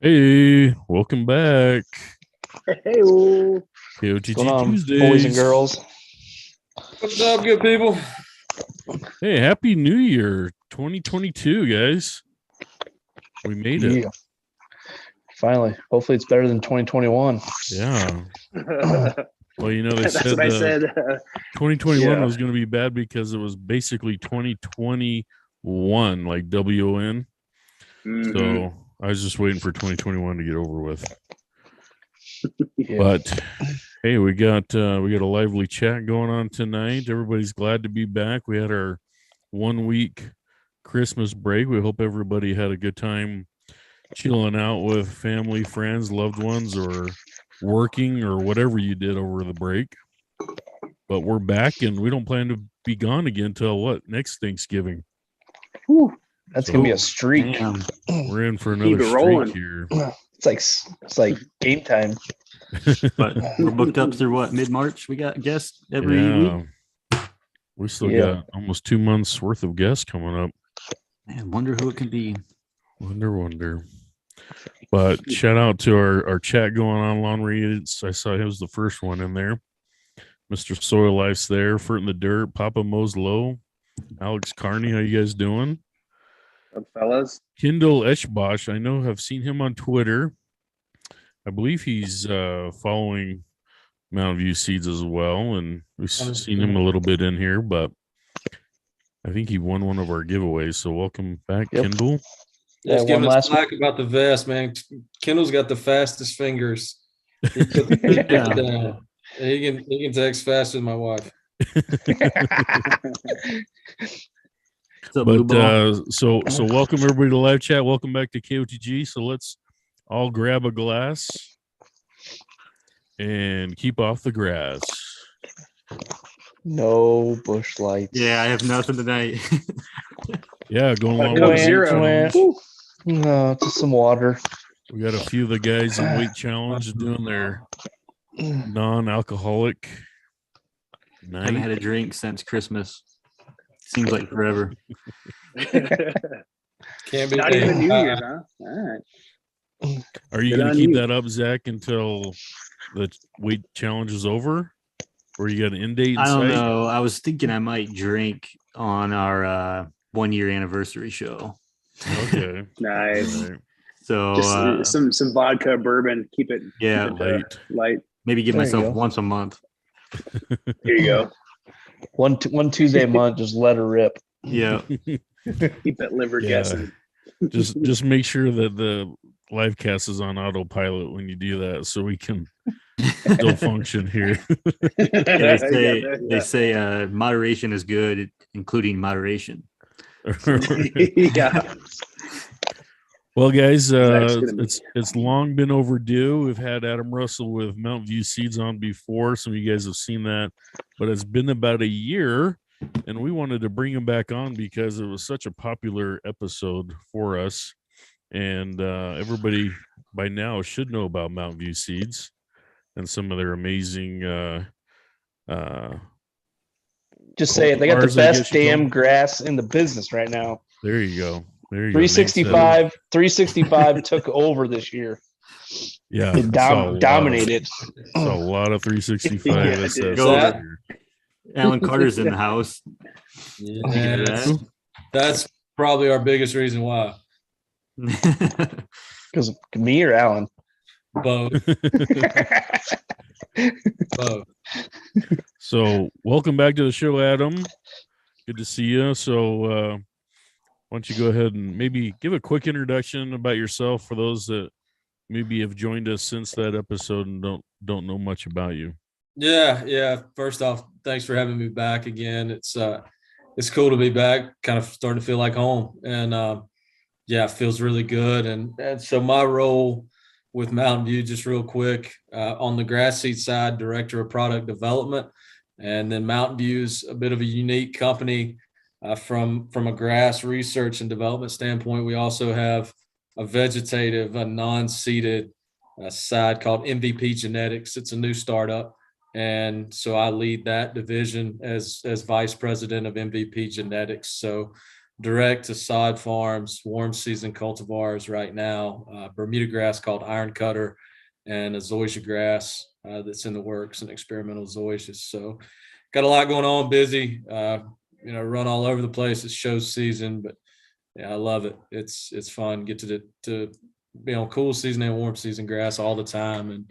Hey, welcome back. Hey, What's going KOTG on, boys and Tuesdays. girls? what's up, good people? Hey, happy New Year 2022, guys. We made it. Yeah, finally. Hopefully, it's better than 2021. Yeah. Well, they That's said what I said. 2021 Yeah. was going to be bad because it was basically 2021, like WON. Mhm. So I was just waiting for 2021 to get over with. Yeah. But hey, we got a lively chat going on tonight. Everybody's glad to be back. We had our 1 week Christmas break. We hope everybody had a good time chilling out with family, friends, loved ones, or working or whatever you did over the break. But we're back and we don't plan to be gone again till what? Next Thanksgiving. Whew, that's So gonna be a streak. Damn. we're in for Keep another it streak rolling. here. It's like game time. But we're booked up through what, mid-March? We got guests every Yeah. week. We still Yeah. got almost 2 months worth of guests coming up. Man, wonder who it could be. Wonder. But shout out to our chat going on, Lawn Reads. I saw he was the first one in there. Mr. Soil Life's there. Furt in the Dirt, Papa Mo's Low, Alex Carney. How you guys doing? Up, fellas. Kendall Eschbosch. I know I've seen him on Twitter. I believe he's following Mountain View Seeds as well, and we've seen him a little bit in here, but I think he won one of our giveaways. So welcome back, Yep. Kendall. Yeah, Just giving one us last slack about the vest, man. Kendall's got the fastest fingers. He put the Yeah. down. He can text faster than my wife. What's up, Blue Ball? But so welcome everybody to live chat. Welcome back to KOTG. So let's all grab a glass and keep off the grass. No bush lights. Yeah, I have nothing tonight. Yeah, going But along Coke with the Zero. weight challenge. No, just some water. We got a few of the guys in weight challenge doing their non-alcoholic night. Haven't had a drink since Christmas. Seems like forever. Can't be Not beat. even New Year's, huh? All right. Are you Good going on to keep you. that up, Zach, until the weight challenge is over? Or you got an end date in I don't sight? know. I was thinking I might drink on our 1 year anniversary show. Okay. Nice. All right. So Just some vodka, bourbon. Keep it yeah, Light. light. maybe give There you myself go. once a month. Here you go. One Tuesday a month, just let her rip. Yeah. Keep that liver Yeah. guessing. Just make sure that the live cast is on autopilot when you do that so we can still function here. They say moderation is good, including moderation. Yeah. Well, guys, Zach's gonna be- it's long been overdue. We've had Adam Russell with Mountain View Seeds on before. Some of you guys have seen that, but it's been about a year, and we wanted to bring him back on because it was such a popular episode for us, and everybody by now should know about Mountain View Seeds and some of their amazing. Just say it. They got the Bars, I guess best you call damn them. grass in the business right now. There you go. There you go. Name said it. 365 took over this year. Yeah, It saw a lot of- dominated. Saw a lot of 365. Yeah, That's it did. Go last over. year. Alan Carter's in the house. Yeah, that's probably our biggest reason why. Because me or Alan? Both. Both. So, welcome back to the show, Adam. Good to see you. So, why don't you go ahead and maybe give a quick introduction about yourself for those that maybe have joined us since that episode and don't know much about you. Yeah. First off, thanks for having me back again. It's cool to be back. Kind of starting to feel like home, and it feels really good. And so my role with Mountain View, just real quick, on the grass seed side, director of product development, and then Mountain View's a bit of a unique company from a grass research and development standpoint. We also have a vegetative, a non-seeded side called MVP Genetics. It's a new startup. And so I lead that division as vice president of MVP Genetics. So direct to sod farms, warm season cultivars right now, Bermuda grass called iron cutter, and a zoysia grass that's in the works, and experimental zoysias. So got a lot going on, busy, run all over the place. It's show season, but yeah, I love it. It's fun. Get to be on cool season and warm season grass all the time, and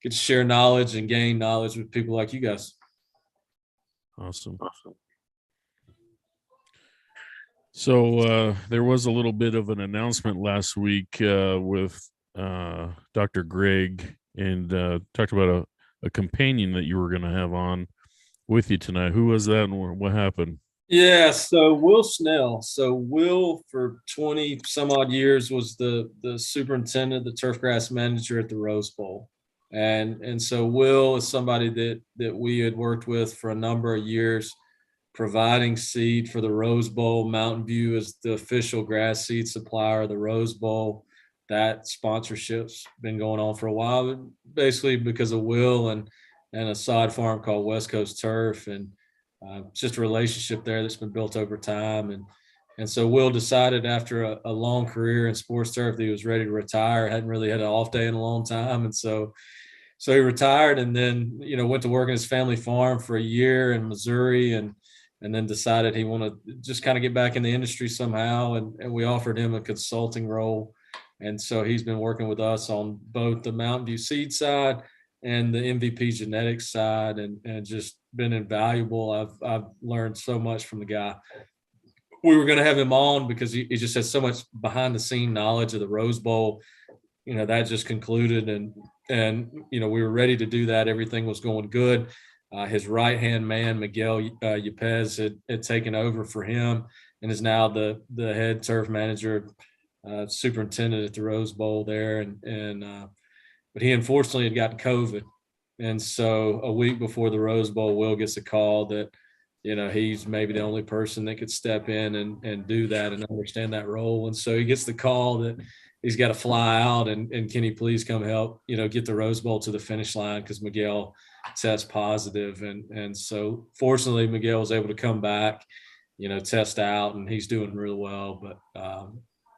get to share knowledge and gain knowledge with people like you guys. Awesome. So there was a little bit of an announcement last week with Dr. Greg, and talked about a companion that you were going to have on with you tonight. Who was that, and what happened? Yeah, so Will Snell. So Will, for 20 some odd years, was the superintendent, the turf grass manager at the Rose Bowl. And so Will is somebody that we had worked with for a number of years, providing seed for the Rose Bowl. Mountain View is the official grass seed supplier of the Rose Bowl. That sponsorship's been going on for a while, basically because of Will and a sod farm called West Coast Turf, and just a relationship there that's been built over time. And so Will decided after a long career in sports turf that he was ready to retire. Hadn't really had an off day in a long time, and so he retired, and then went to work in his family farm for a year in Missouri, and then decided he wanted to just kind of get back in the industry somehow. And we offered him a consulting role. And so he's been working with us on both the Mountain View seed side and the MVP genetics side, and just been invaluable. I've learned so much from the guy. We were going to have him on because he just has so much behind the scene knowledge of the Rose Bowl. That just concluded, and we were ready to do that. Everything was going good. His right-hand man, Miguel Yepez, had taken over for him and is now the head turf manager, superintendent at the Rose Bowl there. But he unfortunately had gotten COVID. And so a week before the Rose Bowl, Will gets a call that, he's maybe the only person that could step in and do that and understand that role. And so he gets the call that he's got to fly out, and can he please come help, get the Rose Bowl to the finish line, because Miguel tests positive. And so fortunately Miguel was able to come back, test out, and he's doing really well. But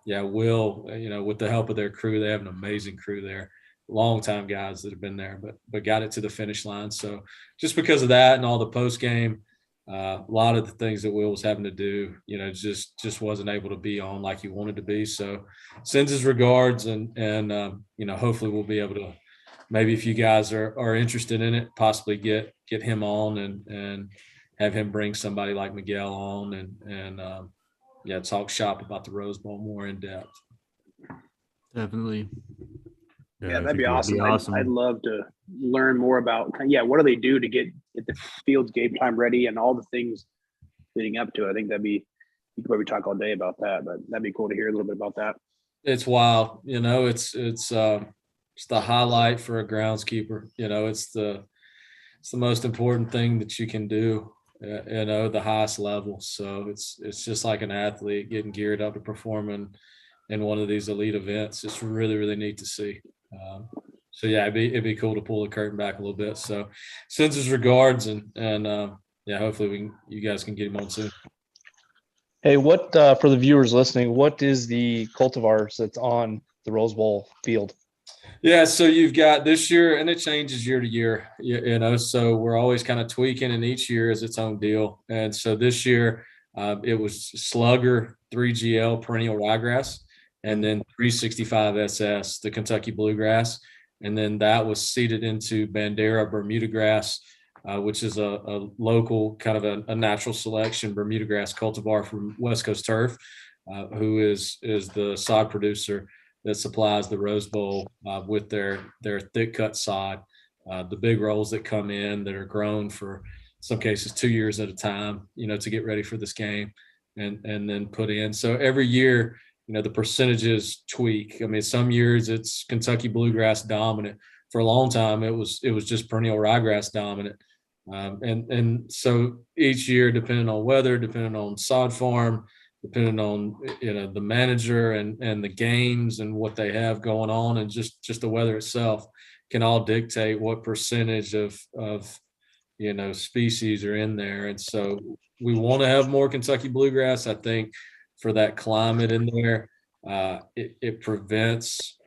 Will, with the help of their crew, they have an amazing crew there. Longtime guys that have been there, but got it to the finish line. So just because of that and all the post game, a lot of the things that Will was having to do, just wasn't able to be on like he wanted to be. So sends his regards, and hopefully we'll be able to, maybe if you guys are interested in it, possibly get him on and have him bring somebody like Miguel on and talk shop about the Rose Bowl more in depth. Definitely. Yeah, that'd be awesome. awesome. I'd love to learn more about, what do they do to get the field's game time ready and all the things leading up to it. I think you could probably talk all day about that, but that'd be cool to hear a little bit about that. It's wild. It's the highlight for a groundskeeper. It's the most important thing that you can do, the highest level. So it's just like an athlete getting geared up to perform in one of these elite events. It's really, really neat to see. It'd be cool to pull the curtain back a little bit. So sends his regards, and hopefully you guys can get him on soon. Hey, what for the viewers listening, what is the cultivars that's on the Rose Bowl field? Yeah, so you've got this year, and it changes year to year, so we're always kind of tweaking, and each year is its own deal. And so this year it was Slugger 3GL perennial ryegrass, and then 365 SS, the Kentucky bluegrass. And then that was seeded into Bandera Bermuda grass, which is a local kind of a natural selection Bermuda grass cultivar from West Coast Turf, who is the sod producer that supplies the Rose Bowl with their thick cut sod, the big rolls that come in that are grown for some cases 2 years at a time, to get ready for this game and then put in. So every year, the percentages tweak. I mean, some years it's Kentucky bluegrass dominant. For a long time, it was just perennial ryegrass dominant. And so each year, depending on weather, depending on sod farm, depending on the manager and the games and what they have going on, and just the weather itself, can all dictate what percentage of species are in there. And so we want to have more Kentucky bluegrass. I think for that climate in there, it prevents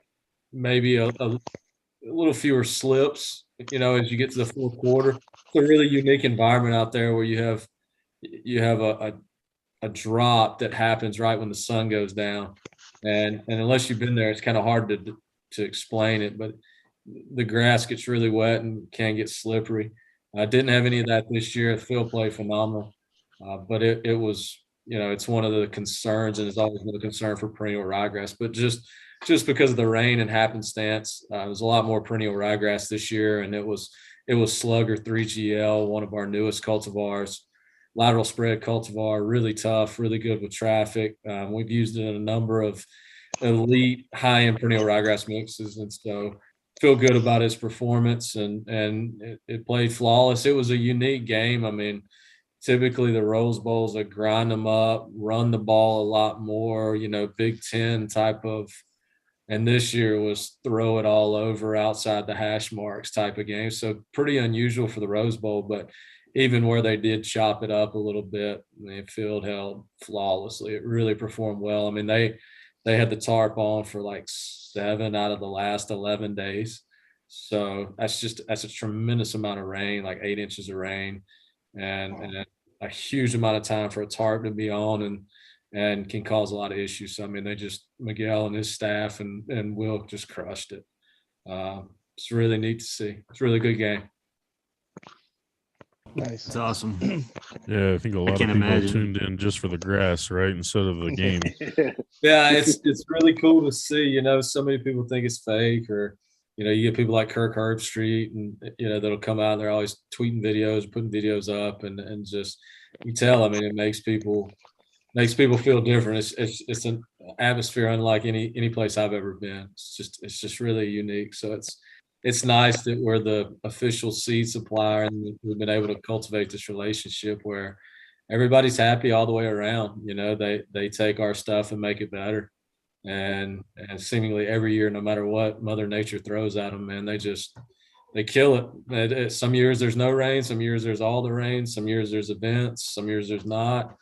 maybe a little fewer slips, as you get to the fourth quarter. It's a really unique environment out there where you have a drop that happens right when the sun goes down. And unless you've been there, it's kind of hard to explain it, but the grass gets really wet and can get slippery. I didn't have any of that this year. The field played phenomenal, but it was, it's one of the concerns, and it's always been a concern for perennial ryegrass. But just because of the rain and happenstance, it was a lot more perennial ryegrass this year, and it was Slugger 3GL, one of our newest cultivars, lateral spread cultivar, really tough, really good with traffic. We've used it in a number of elite high-end perennial ryegrass mixes, and so feel good about its performance, and it played flawless. It was a unique game. I mean, typically the Rose Bowls that grind them up, run the ball a lot more, Big Ten type of, and this year was throw it all over outside the hash marks type of game. So pretty unusual for the Rose Bowl, but even where they did chop it up a little bit, the field held flawlessly. It really performed well. I mean, they had the tarp on for like 7 out of the last 11 days. So that's a tremendous amount of rain, like 8 inches of rain, and a huge amount of time for a tarp to be on, and can cause a lot of issues. So, I mean, Miguel and his staff and Wilk just crushed it. It's really neat to see. It's a really good game. Nice. It's awesome. Yeah, I think a lot of people tuned in just for the grass, right, instead of the game. Yeah, it's really cool to see. So many people think it's fake, or you get people like Kirk Herbstreit, and that'll come out and they're always tweeting videos, putting videos up, and just you tell. I mean, it makes people feel different. It's an atmosphere unlike any place I've ever been. It's just really unique. So it's nice that we're the official seed supplier, and we've been able to cultivate this relationship where everybody's happy all the way around. They take our stuff and make it better, and seemingly every year, no matter what Mother Nature throws at them, man, they kill it. Some years there's no rain, some years there's all the rain, some years there's events, some years there's not.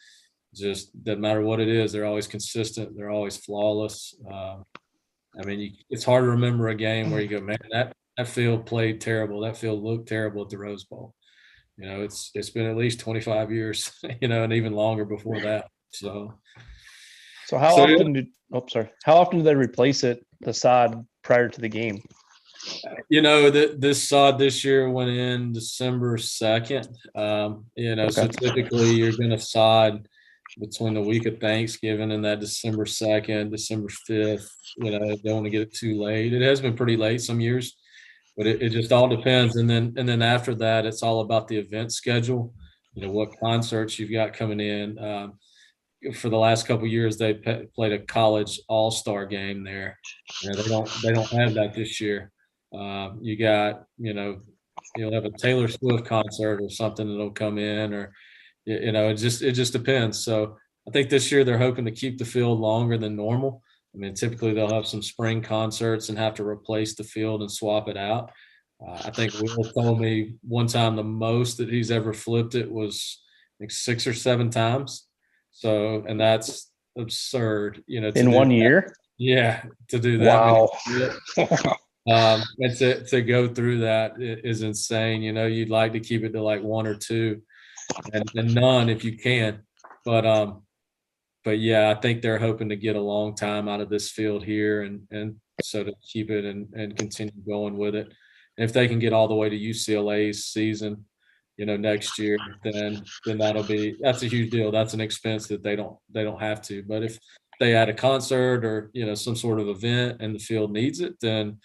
Just doesn't matter what it is, they're always consistent, they're always flawless. I mean, it's hard to remember a game where you go, man, that field played terrible, that field looked terrible at the Rose Bowl. It's been at least 25 years, and even longer before that. So how often do they replace the sod prior to the game? This sod this year went in December 2nd. Okay. So typically you're going to sod between the week of Thanksgiving and that December 2nd, December 5th. Don't want to get it too late. It has been pretty late some years, but it just all depends. And then after that, it's all about the event schedule. What concerts you've got coming in. For the last couple of years, they played a college all-star game there. They don't have that this year. You got you'll have a Taylor Swift concert or something that'll come in, or it just depends. So I think this year they're hoping to keep the field longer than normal. I mean, typically they'll have some spring concerts and have to replace the field and swap it out. I think Will told me one time the most that he's ever flipped it was like 6 or 7 times. So, and that's absurd, in 1 year. Yeah, to do that. Wow. And to go through that is insane. You'd like to keep it to like 1 or 2, and none if you can. But yeah, I think they're hoping to get a long time out of this field here, and so to keep it and continue going with it. And if they can get all the way to UCLA's season, next year, then that's a huge deal. That's an expense that they don't have to. But if they add a concert or some sort of event and the field needs it, then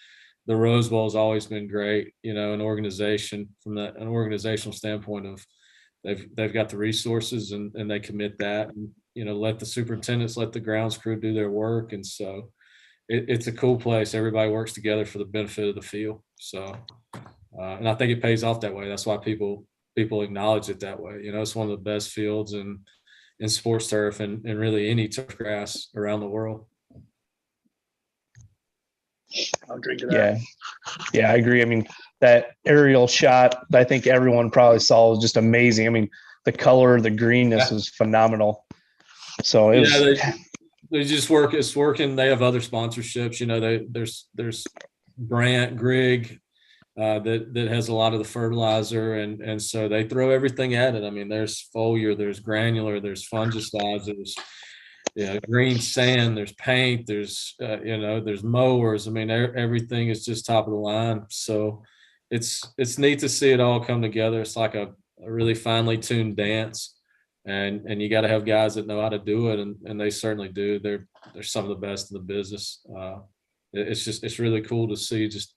the Rose Bowl has always been great. An organization from an organizational standpoint of they've got the resources and they commit that, and let the superintendents, let the grounds crew do their work. And so it's a cool place. Everybody works together for the benefit of the field. So and I think it pays off that way. That's why people acknowledge it that way. It's one of the best fields in sports turf and really any turf grass around the world. I'll drink to that. Yeah, I agree. I mean, that aerial shot, I think everyone probably saw was just amazing. I mean, the color, the greenness was phenomenal. So it was. They just work. It's working. They have other sponsorships. You know, there's Brant Grigg that has a lot of the fertilizer, and so they throw everything at it. I mean, there's foliar, there's granular, there's fungicides, there's green sand, there's paint, there's there's mowers. I mean, everything is just top of the line. So it's neat to see it all come together. It's like a really finely tuned dance. And you got to have guys that know how to do it, and they certainly do. They're some of the best in the business. It's really cool to see just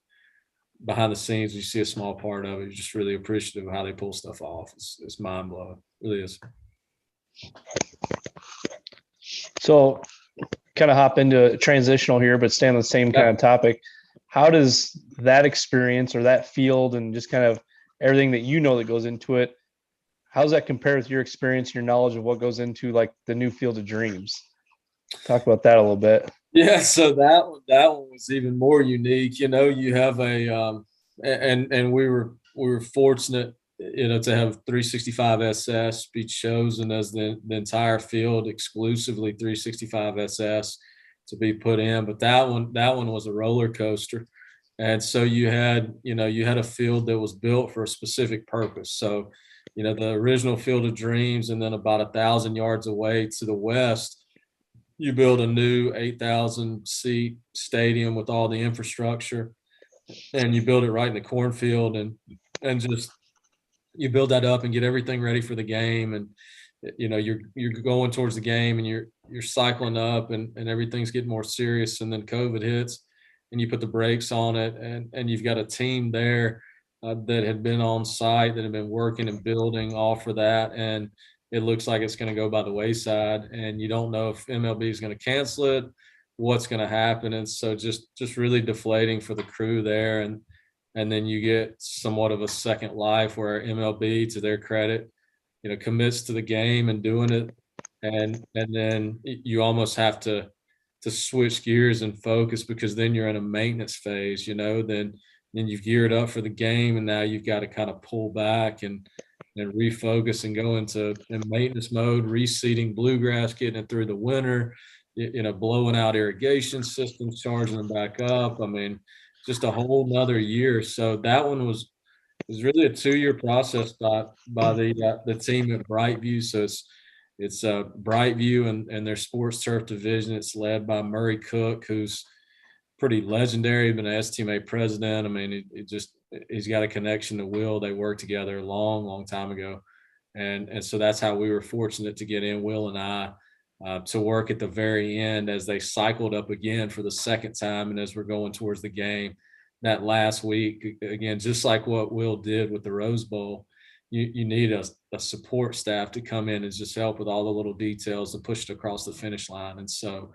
behind the scenes. You see a small part of it. You're just really appreciative of how they pull stuff off. It's mind blowing. It really is. So, kind of hop into transitional here, but stay on the same kind of topic. How does that experience or that field and just kind of everything that you know that goes into it? How does that compare with your experience, your knowledge of what goes into like the new Field of Dreams? Talk about that a little bit. Yeah, so that one was even more unique. You know, you have and we were fortunate, to have 365 SS be chosen as the entire field exclusively 365 SS to be put in. But that one was a roller coaster. And so you had a field that was built for a specific purpose. So the original Field of Dreams, and then about 1,000 yards away to the west, you build a new 8,000 seat stadium with all the infrastructure, and you build it right in the cornfield, and just you build that up and get everything ready for the game. And you're going towards the game, and you're cycling up, and everything's getting more serious. And then COVID hits, and you put the brakes on it, and you've got a team there that had been on site, that had been working and building all for that, and it looks like it's going to go by the wayside, and you don't know if MLB is going to cancel it, what's going to happen. And so just really deflating for the crew there. And then you get somewhat of a second life where MLB, to their credit, commits to the game and doing it, and then you almost have to switch gears and focus, because then you're in a maintenance phase. Then you've geared up for the game, and now you've got to kind of pull back and refocus and go into maintenance mode, reseeding bluegrass, getting it through the winter, blowing out irrigation systems, charging them back up. I mean, just a whole nother year. So that one was really a 2-year process by the team at Brightview. So it's Brightview and their sports turf division. It's led by Murray Cook, who's pretty legendary, been an STMA president. I mean, he's got a connection to Will. They worked together a long time ago. And so that's how we were fortunate to get in, Will and I, to work at the very end as they cycled up again for the second time. And as we're going towards the game that last week, again, just like what Will did with the Rose Bowl, you need a support staff to come in and just help with all the little details and push it across the finish line. And so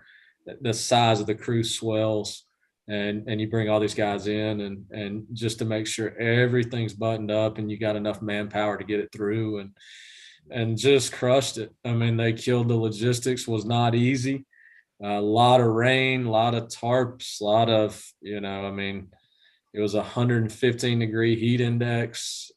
the size of the crew swells. And you bring all these guys in and just to make sure everything's buttoned up and you got enough manpower to get it through, and just crushed it. I mean, they killed the logistics. Was not easy. A lot of rain, a lot of tarps, a lot of, I mean, it was 115-degree heat index.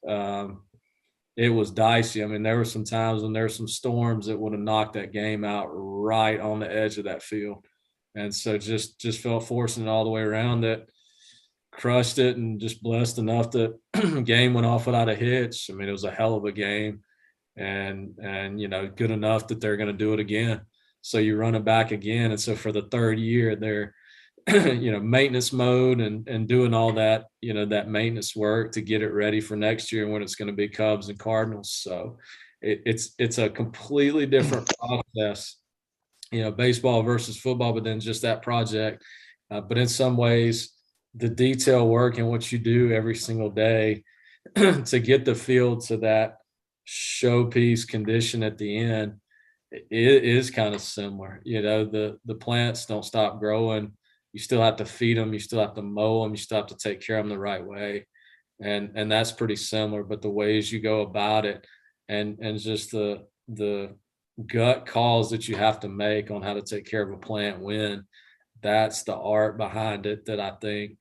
It was dicey. I mean, there were some times when there were some storms that would have knocked that game out right on the edge of that field. And so just felt fortunate all the way around, that crushed it, and just blessed enough that game went off without a hitch. I mean, it was a hell of a game, and good enough that they're going to do it again. So you run it back again. And so for the third year, they're, maintenance mode and doing all that, that maintenance work to get it ready for next year when it's going to be Cubs and Cardinals. So it's a completely different process. Baseball versus football, but then just that project. But in some ways, the detail work and what you do every single day to get the field to that showpiece condition at the end, it is kind of similar. The plants don't stop growing. You still have to feed them. You still have to mow them. You still have to take care of them the right way. And that's pretty similar, but the ways you go about it and just the gut calls that you have to make on how to take care of a plant when that's the art behind it that I think,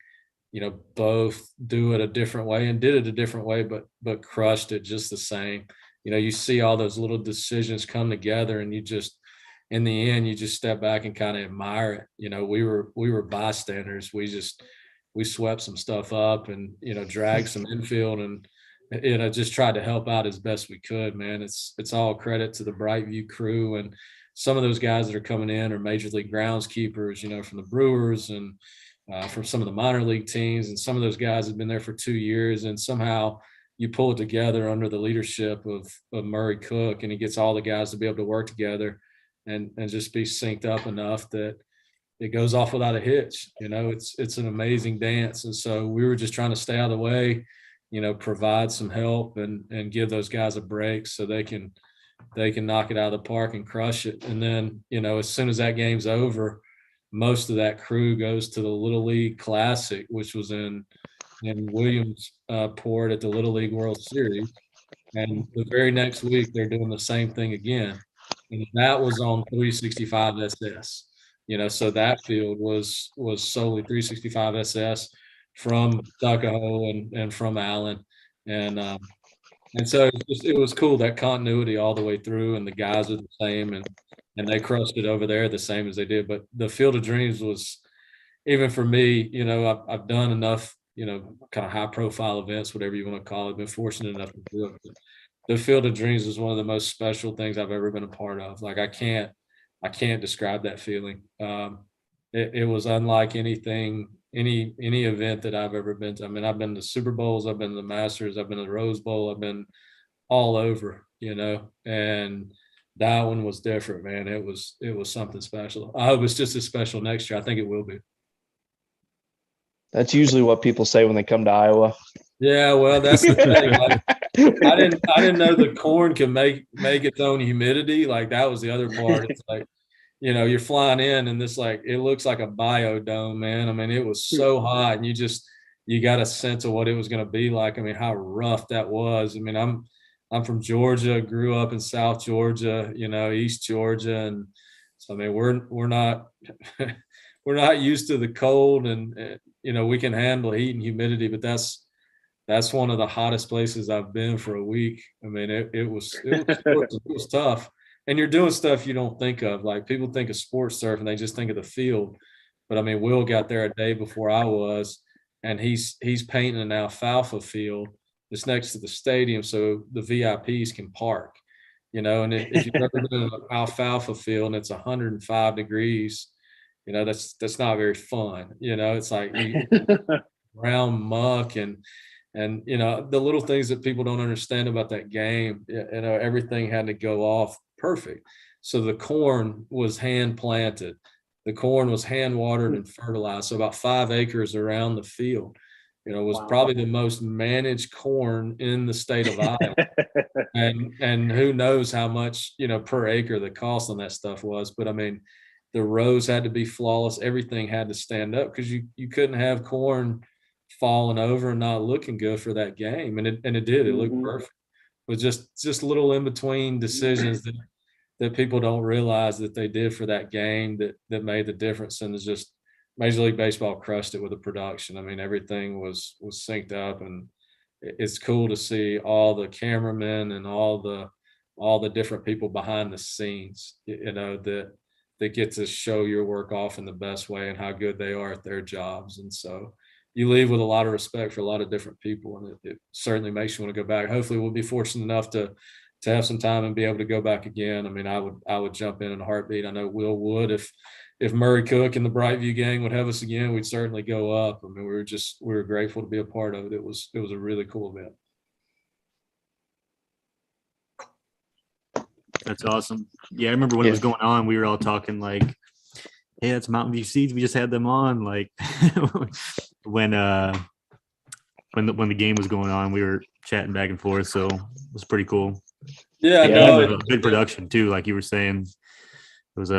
both do it a different way and did it a different way, but crushed it just the same. You see all those little decisions come together, and you just, in the end, you just step back and kind of admire it. We were bystanders. We swept some stuff up and, dragged some infield and, just tried to help out as best we could, man. It's all credit to the Brightview crew, and some of those guys that are coming in are major league groundskeepers, from the Brewers and from some of the minor league teams. And some of those guys have been there for 2 years, and somehow you pull it together under the leadership of Murray Cook, and he gets all the guys to be able to work together and just be synced up enough that it goes off without a hitch. It's an amazing dance. And so we were just trying to stay out of the way, provide some help and give those guys a break so they can knock it out of the park and crush it. And then, as soon as that game's over, most of that crew goes to the Little League Classic, which was in Williamsport at the Little League World Series. And the very next week, they're doing the same thing again. And that was on 365 SS. So that field was solely 365 SS from Tuckahoe and from Allen. And so it was cool, that continuity all the way through, and the guys are the same, and they crushed it over there the same as they did. But the Field of Dreams was, even for me, I've done enough, kind of high profile events, whatever you want to call it, been fortunate enough to do it. But the Field of Dreams is one of the most special things I've ever been a part of. Like I can't describe that feeling. It was unlike anything, any event that I've ever been to. I mean, I've been to Super Bowls, I've been to the Masters, I've been to the Rose Bowl, I've been all over, and that one was different, man. It was something special. I hope it's just as special next year. I think it will be. That's usually what people say when they come to Iowa. Yeah, well, that's the thing. Like, I didn't know the corn can make its own humidity. Like that was the other part. It's like, you're flying in and this, like, it looks like a biodome, man. I mean, it was so hot, and you got a sense of what it was going to be like. I mean, how rough that was. I mean, I'm from Georgia, grew up in South Georgia, East Georgia. And so, I mean, we're not, we're not used to the cold, and, we can handle heat and humidity, but that's one of the hottest places I've been for a week. I mean, it was tough. And you're doing stuff you don't think of. Like people think of sports surf and they just think of the field. But I mean, Will got there a day before I was, and he's painting an alfalfa field that's next to the stadium so the VIPs can park. And if you've ever been in an alfalfa field and it's 105 degrees, that's not very fun. It's like brown muck and the little things that people don't understand about that game. Everything had to go off perfect. So the corn was hand planted. The corn was hand watered and fertilized. So about 5 acres around the field, was probably the most managed corn in the state of Iowa. and who knows how much, per acre the cost on that stuff was. But I mean, the rows had to be flawless. Everything had to stand up because you couldn't have corn falling over and not looking good for that game. And it did. It looked perfect. It was just little in between decisions that people don't realize that they did for that game that made the difference. And it's just Major League Baseball crushed it with the production. I mean, everything was synced up, and it's cool to see all the cameramen and all the different people behind the scenes, that get to show your work off in the best way and how good they are at their jobs. And so you leave with a lot of respect for a lot of different people, and it certainly makes you want to go back. Hopefully we'll be fortunate enough to have some time and be able to go back again. I mean, I would jump in a heartbeat. I know Will would. If Murray Cook and the Brightview gang would have us again, we'd certainly go up. I mean, we were grateful to be a part of it. It was a really cool event. That's awesome. Yeah, I remember when it was going on, we were all talking like, hey, that's Mountain View Seeds. We just had them on. Like when the game was going on, we were chatting back and forth. So it was pretty cool. Yeah, no, good production too. Like you were saying, it was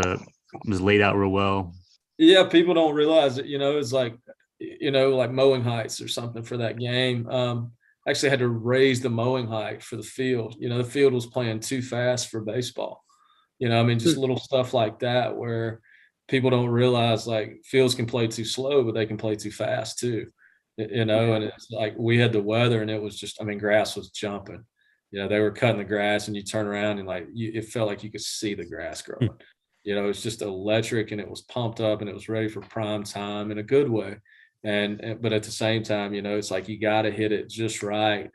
laid out real well. Yeah, people don't realize it. It's like, like mowing heights or something for that game. Actually had to raise the mowing height for the field. The field was playing too fast for baseball. I mean, just little stuff like that where, people don't realize like fields can play too slow, but they can play too fast too. You know, and it's like we had the weather and it was just, I mean, grass was jumping. You know, they were cutting the grass and you turn around and like it felt like you could see the grass growing. You know, it's just electric and it was pumped up and it was ready for prime time in a good way. But at the same time, you know, it's like you got to hit it just right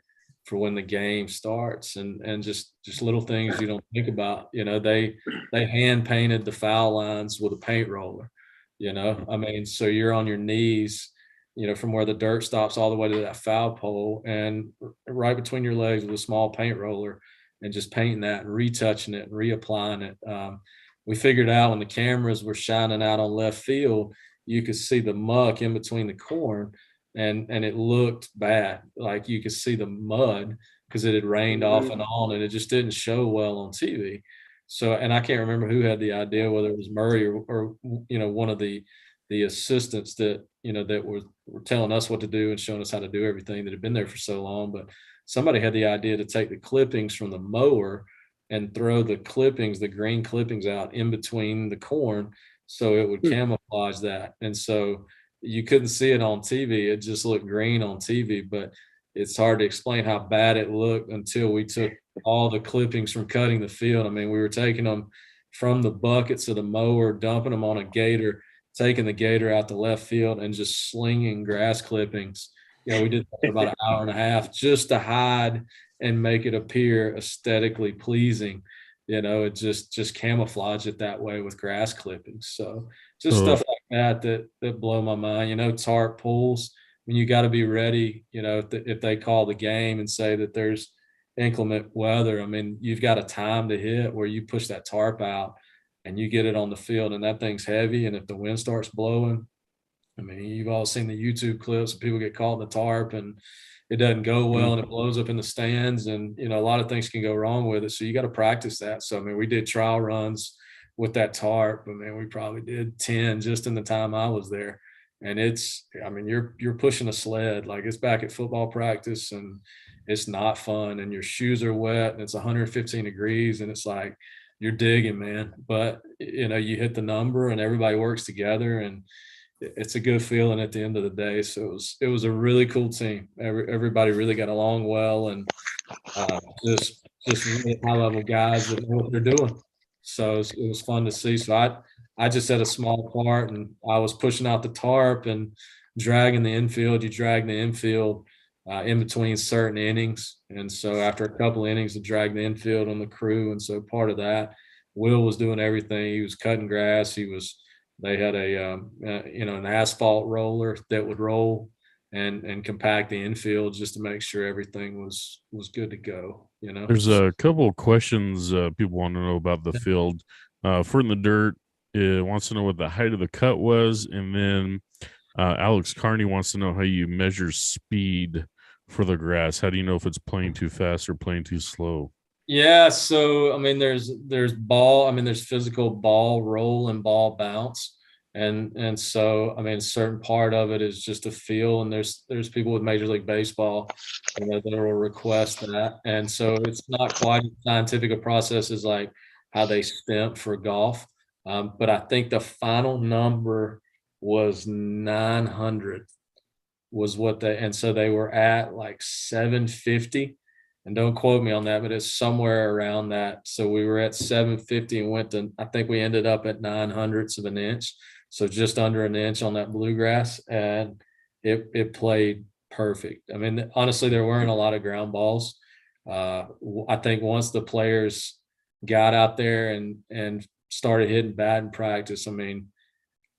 for when the game starts, and just little things you don't think about. You know, they hand painted the foul lines with a paint roller. You know, I mean, so you're on your knees, you know, from where the dirt stops all the way to that foul pole, and right between your legs with a small paint roller, and just painting that and retouching it and reapplying it. We figured out when the cameras were shining out on left field, you could see the muck in between the corn, and it looked bad. Like you could see the mud because it had rained off and on, and it just didn't show well on TV. So, and I can't remember who had the idea, whether it was Murray or you know, one of the assistants that, you know, that were telling us what to do and showing us how to do everything that had been there for so long. But somebody had the idea to take the clippings from the mower and throw the clippings, the green clippings, out in between the corn so it would camouflage that. And so you couldn't see it on TV. It just looked green on TV, but it's hard to explain how bad it looked until we took all the clippings from cutting the field. I mean, we were taking them from the buckets of the mower, dumping them on a gator, taking the gator out to left field and just slinging grass clippings. You know, we did that for about an hour and a half just to hide and make it appear aesthetically pleasing. You know, it just camouflage it that way with grass clippings. So just stuff like that blow my mind. You know, tarp pulls. I mean, you got to be ready. You know, if they call the game and say that there's inclement weather, I mean, you've got a time to hit where you push that tarp out and you get it on the field, and that thing's heavy. And if the wind starts blowing, I mean, you've all seen the YouTube clips of people get caught in the tarp and it doesn't go well and it blows up in the stands, and, you know, a lot of things can go wrong with it. So you got to practice that. So, I mean, we did trial runs with that tarp. I mean, we probably did 10 just in the time I was there. And it's, I mean, you're pushing a sled, like it's back at football practice, and it's not fun, and your shoes are wet and it's 115 degrees and it's like, you're digging, man. But, you know, you hit the number and everybody works together, and it's a good feeling at the end of the day. So it was a really cool team. Everybody really got along well, and just really high level guys that know what they're doing. So it was fun to see. So I just had a small part, and I was pushing out the tarp and dragging the infield. You drag the infield in between certain innings, and so after a couple of innings, to drag the infield on the crew, and so part of that, Will was doing everything. He was cutting grass. They had a you know, an asphalt roller that would roll and compact the infield just to make sure everything was good to go. You know, There's a couple of questions people want to know about the field. For in the dirt, wants to know what the height of the cut was, and then Alex Carney wants to know how you measure speed for the grass. How do you know if it's playing too fast or playing too slow? Yeah, so I mean, there's ball. I mean, there's physical ball roll and ball bounce, and so I mean, a certain part of it is just a feel. And there's people with Major League Baseball, you know, that will request that, and so it's not quite as scientific a process as like how they stimp for golf. But I think the final number was 900 was what they, and so they were at like 750, and don't quote me on that, but it's somewhere around that. So we were at 750 and went to, I think we ended up at 900ths of an inch. So just under an inch on that bluegrass, and it played perfect. I mean, honestly, there weren't a lot of ground balls. I think once the players got out there and started hitting batting practice, I mean,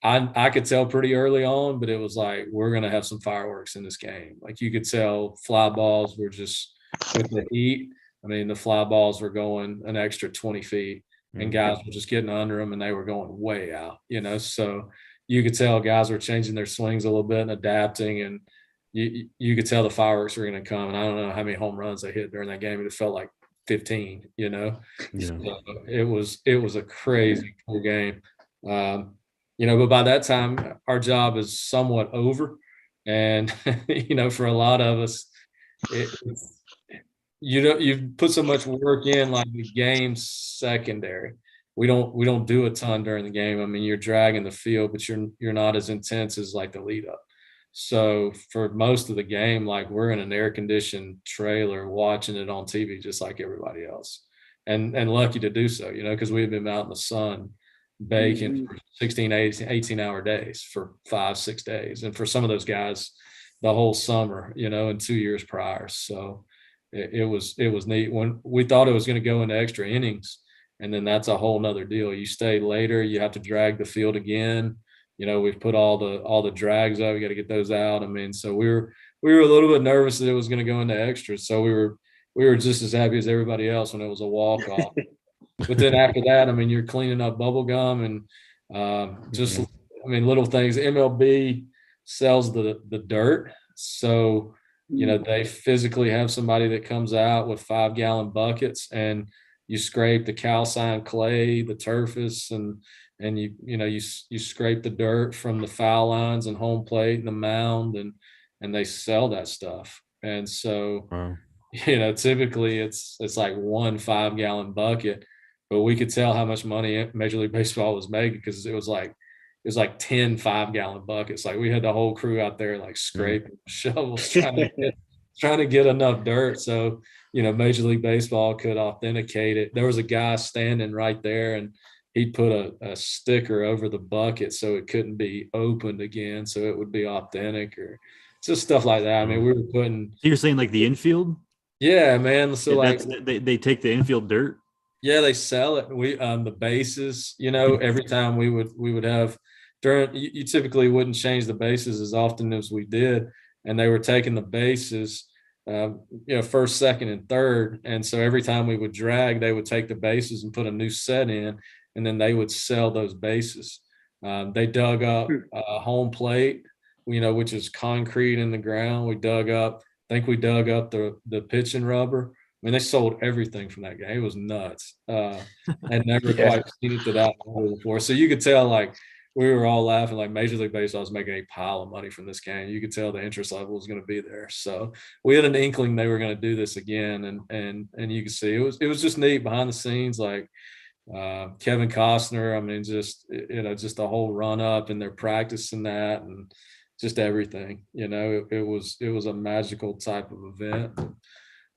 I could tell pretty early on, but it was like, we're going to have some fireworks in this game. Like you could tell fly balls were just, with the heat, I mean, the fly balls were going an extra 20 feet, and guys were just getting under them and they were going way out, you know? So you could tell guys were changing their swings a little bit and adapting, and you could tell the fireworks were going to come. And I don't know how many home runs they hit during that game. It felt like 15, you know? Yeah. So it was a crazy cool game. You know, but by that time, our job is somewhat over. And, you know, for a lot of us, you put so much work in, like the game's secondary. we don't do a ton during the game. I mean, you're dragging the field, but you're not as intense as like the lead up. So for most of the game, like we're in an air conditioned trailer watching it on TV just like everybody else. And lucky to do so, because we've been out in the sun baking for 16, 18-hour days for 5-6 days. And for some of those guys, the whole summer, and 2 years prior. So it was neat. When we thought it was going to go into extra innings, and then that's a whole nother deal. You stay later, you have to drag the field again. We've put all the drags out. We got to get those out. I mean, so we were a little bit nervous that it was going to go into extras. So we were just as happy as everybody else when it was a walk off. But then after that, I mean, you're cleaning up bubble gum and just, I mean, little things. MLB sells the dirt. So, they physically have somebody that comes out with 5-gallon buckets and you scrape the calcined clay, the turfus, and you scrape the dirt from the foul lines and home plate and the mound and they sell that stuff. And so, Wow. typically it's like 1 5-gallon bucket, but we could tell how much money Major League Baseball was making because it was like 10 5-gallon buckets. Like we had the whole crew out there like scraping shovels trying to get enough dirt. So, Major League Baseball could authenticate it. There was a guy standing right there and he put a sticker over the bucket so it couldn't be opened again. So it would be authentic or just stuff like that. I mean, we were putting. So you're saying like the infield? Yeah, man. So they take the infield dirt. Yeah, they sell it. We the bases, every time we would have during you typically wouldn't change the bases as often as we did. And they were taking the bases, first, second, and third. And so every time we would drag, they would take the bases and put a new set in, and then they would sell those bases. They dug up home plate, which is concrete in the ground. We dug up the pitching rubber. I mean, they sold everything from that game. It was nuts. I'd never quite seen it to that level before. So you could tell, like, we were all laughing, like Major League Baseball was making a pile of money from this game. You could tell the interest level was going to be there. So we had an inkling they were going to do this again, and you could see it was just neat behind the scenes, like Kevin Costner. I mean, just the whole run up and their practice and that, and just everything. It was a magical type of event.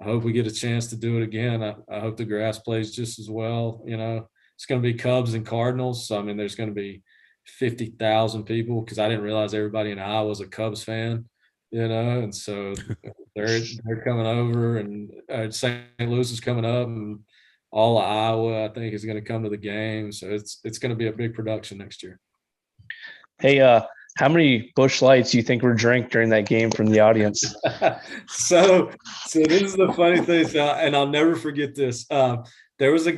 I hope we get a chance to do it again. I hope the grass plays just as well. It's going to be Cubs and Cardinals. So, I mean, there's going to be 50,000 people because I didn't realize everybody in Iowa was a Cubs fan, and so they're coming over, and St. Louis is coming up, and all of Iowa, I think, is going to come to the game. So it's going to be a big production next year. Hey, how many Busch Lights do you think were drank during that game from the audience? So this is the funny thing, and I'll never forget this. There was a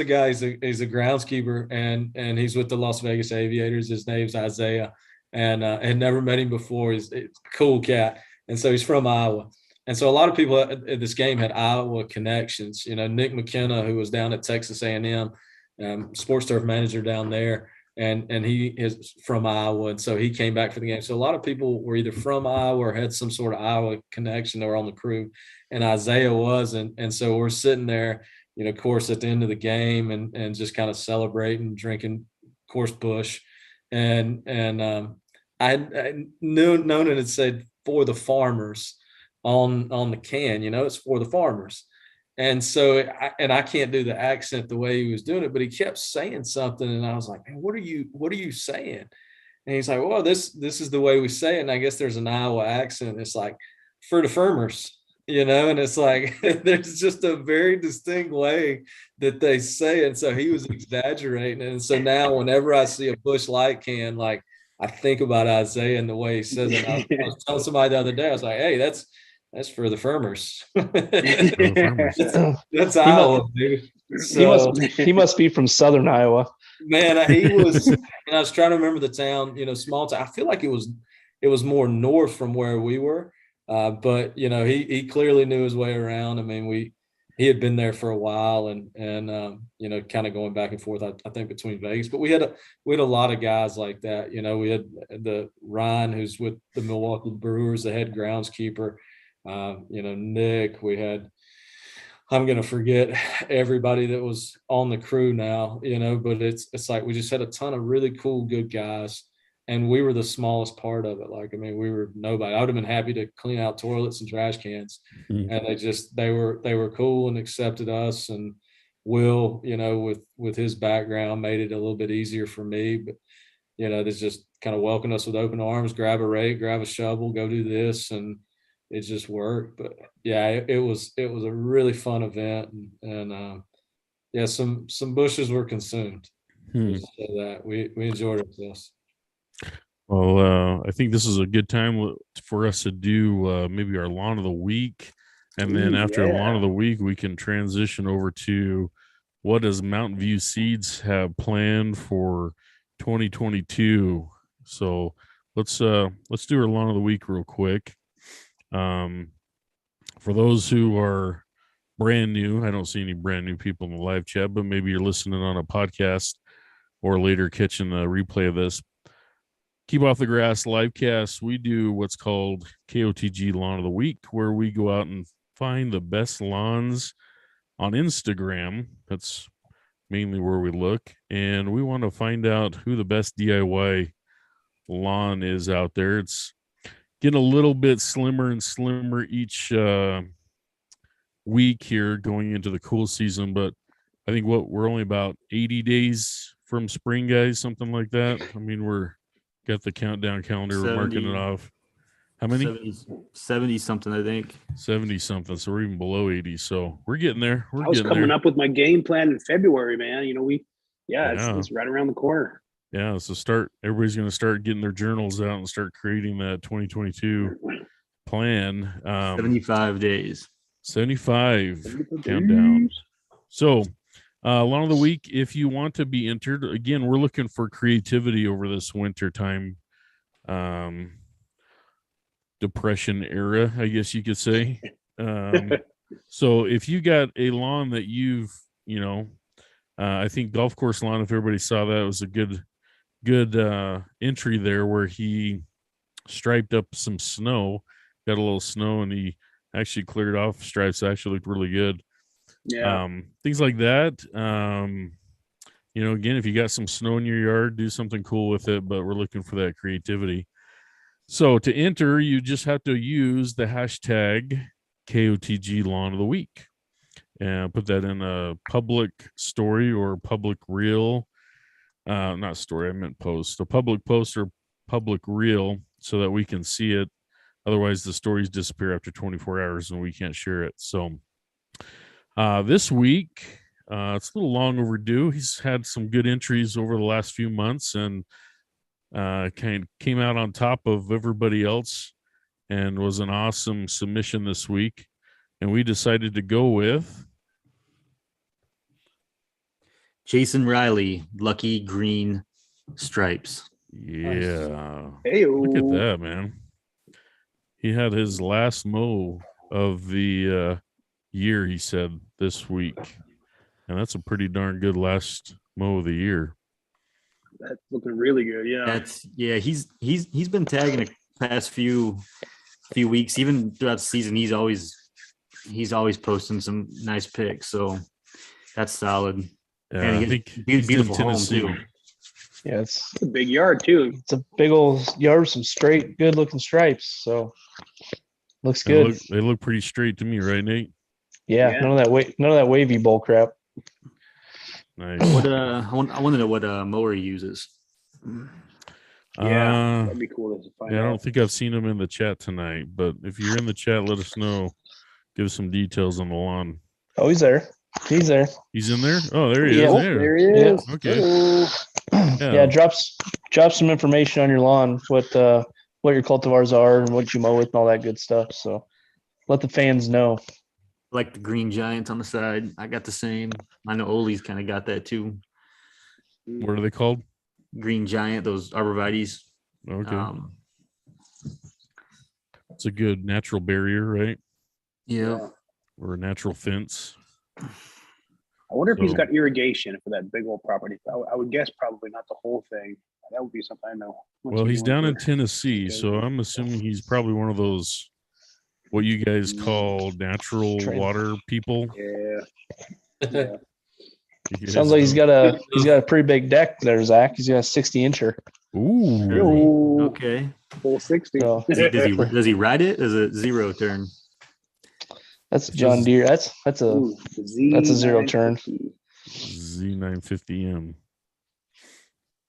guy. He's a groundskeeper, and he's with the Las Vegas Aviators. His name's Isaiah, and had never met him before. He's a cool cat, and so he's from Iowa. And so a lot of people at this game had Iowa connections. Nick McKenna, who was down at Texas A&M, sports turf manager down there. And he is from Iowa, and so he came back for the game. So a lot of people were either from Iowa or had some sort of Iowa connection that were on the crew, and Isaiah was, and so we're sitting there, of course, at the end of the game, and just kind of celebrating, drinking, of course, Busch, and I known it had said for the farmers on the can, it's for the farmers. And so, I can't do the accent the way he was doing it, but he kept saying something, and I was like, "Man, what are you saying?" And he's like, "Well, this is the way we say it." And I guess there's an Iowa accent. It's like for the farmers, and it's like there's just a very distinct way that they say it. And so he was exaggerating, and so now whenever I see a Busch Light can, like I think about Isaiah and the way he says it. I was telling somebody the other day, I was like, "Hey, that's for the farmers." That's Iowa, dude. So, he must be from Southern Iowa. Man, he was, and I was trying to remember the town, small town. I feel like it was more north from where we were. But he clearly knew his way around. I mean, he had been there for a while and kind of going back and forth, I think, between Vegas. But we had a lot of guys like that. We had the Ryan, who's with the Milwaukee Brewers, the head groundskeeper. Nick, we had I'm gonna forget everybody that was on the crew now, but it's like we just had a ton of really cool, good guys, and we were the smallest part of it. Like, I mean, we were nobody. I would have been happy to clean out toilets and trash cans, and they were cool and accepted us. And Will, with his background, made it a little bit easier for me. But they just kind of welcomed us with open arms. Grab a rake, grab a shovel, go do this, and it just worked. But yeah, it was a really fun event, and yeah, some bushes were consumed. Just so that we enjoyed ourselves. Well, I think this is a good time for us to do maybe our lawn of the week, and then after lawn of the week, we can transition over to what does Mountain View Seeds have planned for 2022. So let's do our lawn of the week real quick. For those who are brand new, I don't see any brand new people in the live chat, but maybe you're listening on a podcast or later catching the replay of this. Keep Off the Grass Livecast, we do what's called KOTG Lawn of the Week, where we go out and find the best lawns on Instagram. That's mainly where we look, and we want to find out who the best DIY lawn is out there. It's getting a little bit slimmer and slimmer each week here going into the cool season, but I think we're only about 80 days from spring, guys, something like that. I mean, we're got the countdown calendar, we're marking it off. How many? 70 something, I think. 70 something. So we're even below 80. So we're getting there. I was coming up with my game plan in February, man. It's right around the corner. Yeah. So everybody's going to start getting their journals out and start creating that 2022 plan. 75 days. 75 countdown. So lawn of the week, if you want to be entered, again, we're looking for creativity over this winter time. Depression era, I guess you could say. So if you got a lawn that I think golf course lawn, if everybody saw that, was a good entry there where he striped up some snow, got a little snow, and he actually cleared off stripes. Actually looked really good. Yeah. Things like that. Again, if you got some snow in your yard, do something cool with it, but we're looking for that creativity. So to enter, you just have to use the hashtag KOTG Lawn of the Week and put that in a public story or public reel. Not story, I meant post. A public post or public reel so that we can see it. Otherwise, the stories disappear after 24 hours and we can't share it. So this week, it's a little long overdue. He's had some good entries over the last few months and kind of came out on top of everybody else and was an awesome submission this week. And we decided to go with Jason Riley, Lucky Green Stripes. Yeah. Hey, look at that, man. He had his last mow of the year, he said, this week. And that's a pretty darn good last mow of the year. That's looking really good. Yeah. He's been tagging the past few weeks, even throughout the season. He's always posting some nice pics, so that's solid. And I think beautiful home too. Yeah, it's a big yard too. It's a big old yard, some straight, good looking stripes. So looks good. They look pretty straight to me, right, Nate? Yeah. None of that wavy bull crap. Nice. I want to know what mower he uses. Yeah, that'd be cool to find out. I don't think I've seen him in the chat tonight, but if you're in the chat, let us know. Give us some details on the lawn. Oh, he's there. He's there. He's in there? Oh, there he is. There he is. Yeah. Okay. Yeah, drop some information on your lawn, what your cultivars are and what you mow with and all that good stuff. So let the fans know. Like the green giants on the side. I got the same. I know Oli's kind of got that too. What are they called? Green giant, those arborvitaes. Okay. It's a good natural barrier, right? Yeah. Or a natural fence. I wonder if he's got irrigation for that big old property. I would guess probably not the whole thing. That would be something I know. Well, he's down in Tennessee, so I'm assuming he's probably one of those what you guys call natural Train. water people. Yeah. Yeah. You guys Sounds like he's know? got a pretty big deck there, Zach. He's got a 60-incher. Ooh. Really? Ooh, Okay. full 60. So Does he ride it as a zero turn? that's John Deere. That's a Ooh, that's a zero turn. Z950M.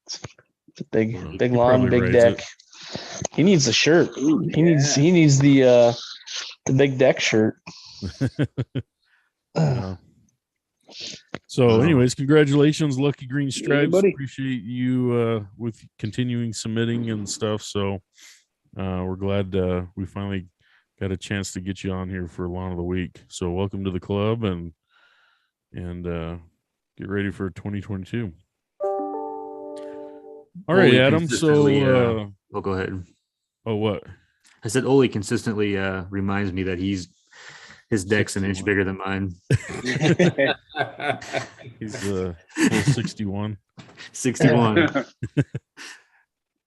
It's a big Well, big he lawn, probably big rides deck. it. He needs the shirt. Ooh, He needs the big deck shirt. Yeah. So, Wow. anyways, congratulations, Lucky Green Yeah, Stripes. buddy. Appreciate you with continuing submitting and stuff. So, we're glad we finally got a chance to get you on here for Lawn of the Week. So, welcome to the club and get ready for 2022. All right, Oli Adam. consistently, So, oh, go ahead. oh, what? I said Oli consistently reminds me that his deck's an inch 61. bigger than mine. He's full 61. 61.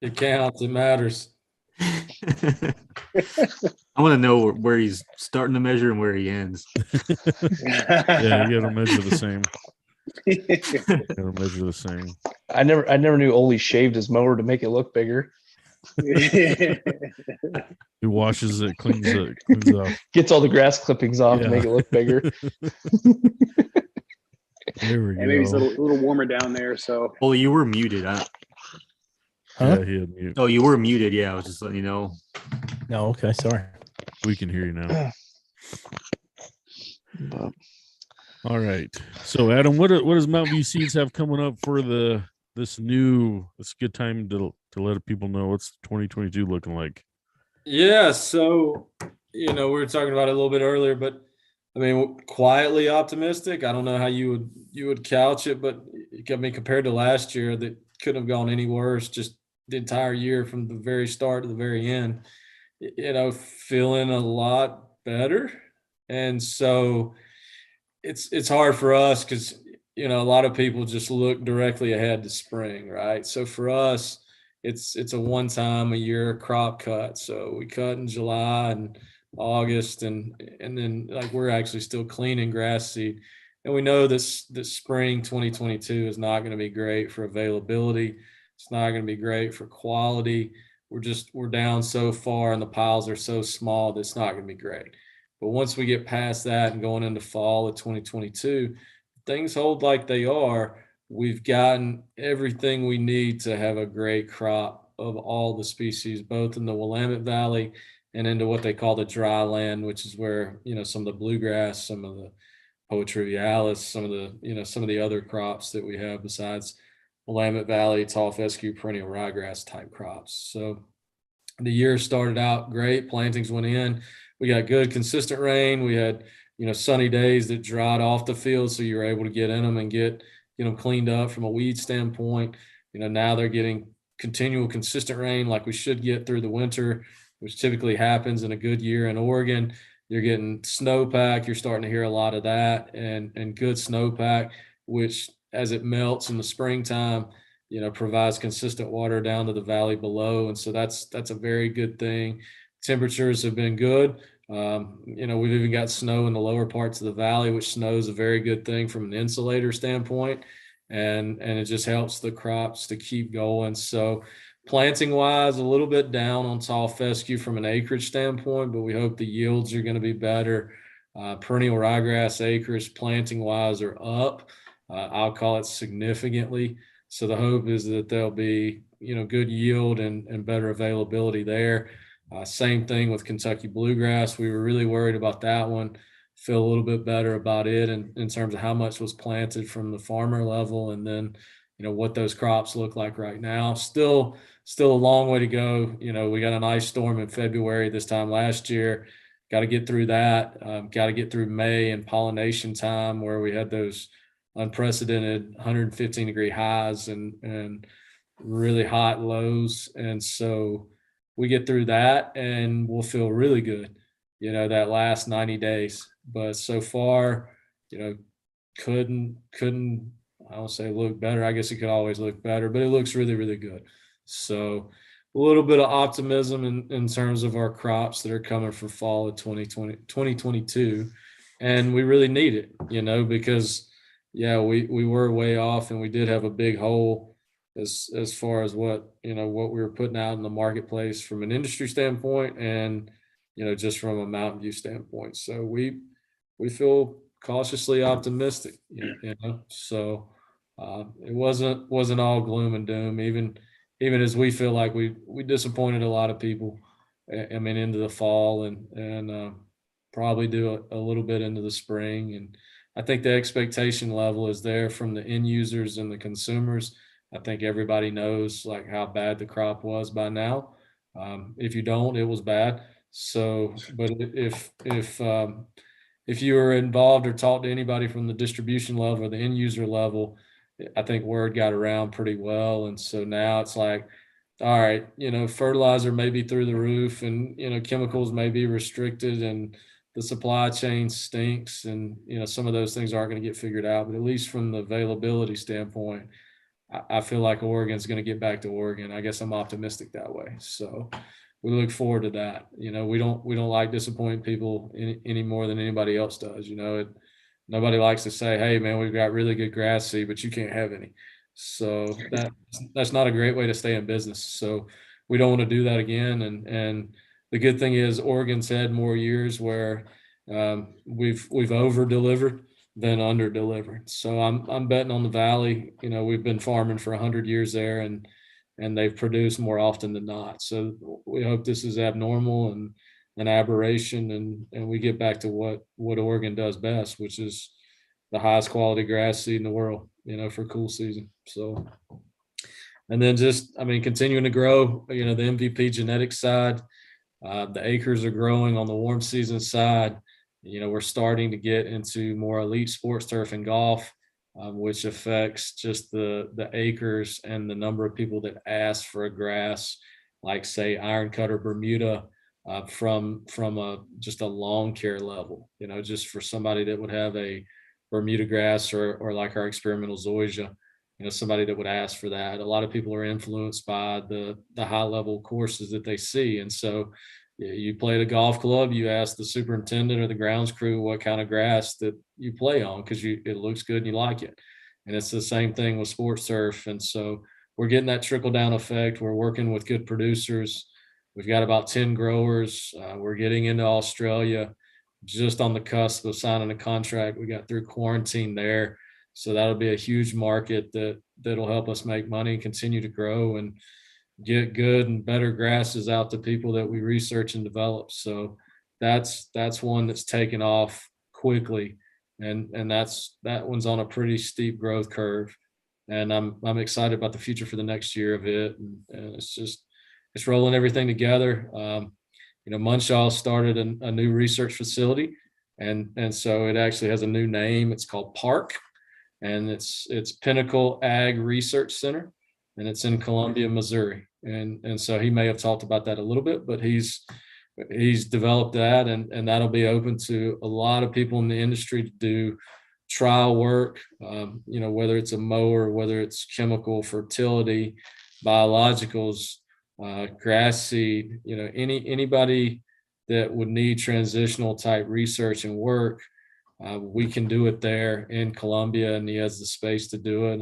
It counts. It matters. I want to know where he's starting to measure and where he ends. Yeah, you got to measure the same. Gotta measure the same. I never knew Oli shaved his mower to make it look bigger. He washes it, cleans off. Gets all the grass clippings off to Yeah. make it look bigger. There we And maybe it's a go. little warmer down there. So Oli, you were muted. Yeah, he had mute. Oh, you were muted. Yeah, I was just letting you know. No, okay, sorry. We can hear you now. But All right. So, Adam, what does Mountain View Seeds have coming up for this good time to let people know what's 2022 looking like? Yeah, so we were talking about it a little bit earlier, but I mean, quietly optimistic. I don't know how you would couch it, but I mean, compared to last year, that couldn't have gone any worse. Just the entire year from the very start to the very end, feeling a lot better, and so it's hard for us because a lot of people just look directly ahead to spring, right? So for us, it's a one time a year crop cut. So we cut in July and August, and then like we're actually still cleaning grass seed, and we know this spring 2022 is not going to be great for availability. It's not going to be great for quality. We're down so far, and the piles are so small that it's not going to be great. But once we get past that and going into fall of 2022, things hold like they are. We've gotten everything we need to have a great crop of all the species, both in the Willamette Valley and into what they call the dry land, which is where, some of the bluegrass, some of the Poatrialis, some of the other crops that we have besides Willamette Valley, tall fescue, perennial ryegrass type crops. So the year started out great. Plantings went in. We got good, consistent rain. We had, sunny days that dried off the field, so you were able to get in them and get, cleaned up from a weed standpoint. Now they're getting continual, consistent rain like we should get through the winter, which typically happens in a good year in Oregon. You're getting snowpack. You're starting to hear a lot of that, and good snowpack, which as it melts in the springtime, provides consistent water down to the valley below. And so that's a very good thing. Temperatures have been good. We've even got snow in the lower parts of the valley, which snow is a very good thing from an insulator standpoint. And it just helps the crops to keep going. So planting wise, a little bit down on tall fescue from an acreage standpoint, but we hope the yields are going to be better. Perennial ryegrass acres planting wise are up. I'll call it significantly. So the hope is that there'll be, good yield and better availability there. Same thing with Kentucky bluegrass. We were really worried about that one. Feel a little bit better about it in terms of how much was planted from the farmer level, and then, what those crops look like right now. Still a long way to go. We got an ice storm in February this time last year. Got to get through that. Got to get through May and pollination time, where we had those unprecedented 115-degree highs and really hot lows. And so we get through that and we'll feel really good, that last 90 days. But so far, couldn't, I don't say look better. I guess it could always look better, but it looks really, really good. So little bit of optimism in terms of our crops that are coming for fall of 2022. And we really need it, because we were way off, and we did have a big hole as far as what we were putting out in the marketplace from an industry standpoint, and just from a Mountain View standpoint. So we feel cautiously optimistic, so it wasn't all gloom and doom, even as we feel like we disappointed a lot of people, I mean, into the fall, and probably do a little bit into the spring. And I think the expectation level is there from the end users and the consumers. I think everybody knows like how bad the crop was by now. If you don't, it was bad. So, but if you were involved or talked to anybody from the distribution level or the end user level, I think word got around pretty well. And so now it's like, all right, fertilizer may be through the roof, and, chemicals may be restricted, and the supply chain stinks, and, some of those things aren't going to get figured out. But at least from the availability standpoint, I feel like Oregon's going to get back to Oregon. I guess I'm optimistic that way. So we look forward to that. We don't like disappointing people any more than anybody else does. Nobody likes to say, "Hey, man, we've got really good grass seed, but you can't have any." So that's not a great way to stay in business. So we don't want to do that again. And the good thing is Oregon's had more years where we've over delivered than under delivered. So I'm betting on the Valley. We've been farming for 100 years there, and they've produced more often than not. So we hope this is abnormal and an aberration, and we get back to what Oregon does best, which is the highest quality grass seed in the world, for cool season. So, and then continuing to grow, the MVP genetics side, the acres are growing on the warm season side. We're starting to get into more elite sports turf and golf, which affects just the acres and the number of people that ask for a grass, like say Iron Cutter Bermuda, from just a lawn care level, just for somebody that would have a Bermuda grass or like our experimental zoysia, somebody that would ask for that. A lot of people are influenced by the high level courses that they see. And so you play at a golf club, you ask the superintendent or the grounds crew what kind of grass that you play on, because it looks good and you like it. And it's the same thing with sports turf. And so we're getting that trickle down effect. We're working with good producers. We've got about 10 growers. We're getting into Australia, just on the cusp of signing a contract. We got through quarantine there. So that'll be a huge market that'll help us make money and continue to grow and get good and better grasses out to people that we research and develop. So that's one that's taken off quickly. And that one's on a pretty steep growth curve. And I'm excited about the future for the next year of it. And it's rolling everything together. Munchall started a new research facility, and so it actually has a new name. It's called Park, and it's Pinnacle Ag Research Center, and it's in Columbia, Missouri. And so he may have talked about that a little bit, but he's developed that, and that'll be open to a lot of people in the industry to do trial work, whether it's a mower, whether it's chemical, fertility, biologicals, grass seed, anybody that would need transitional type research and work, we can do it there in Columbia, and he has the space to do it.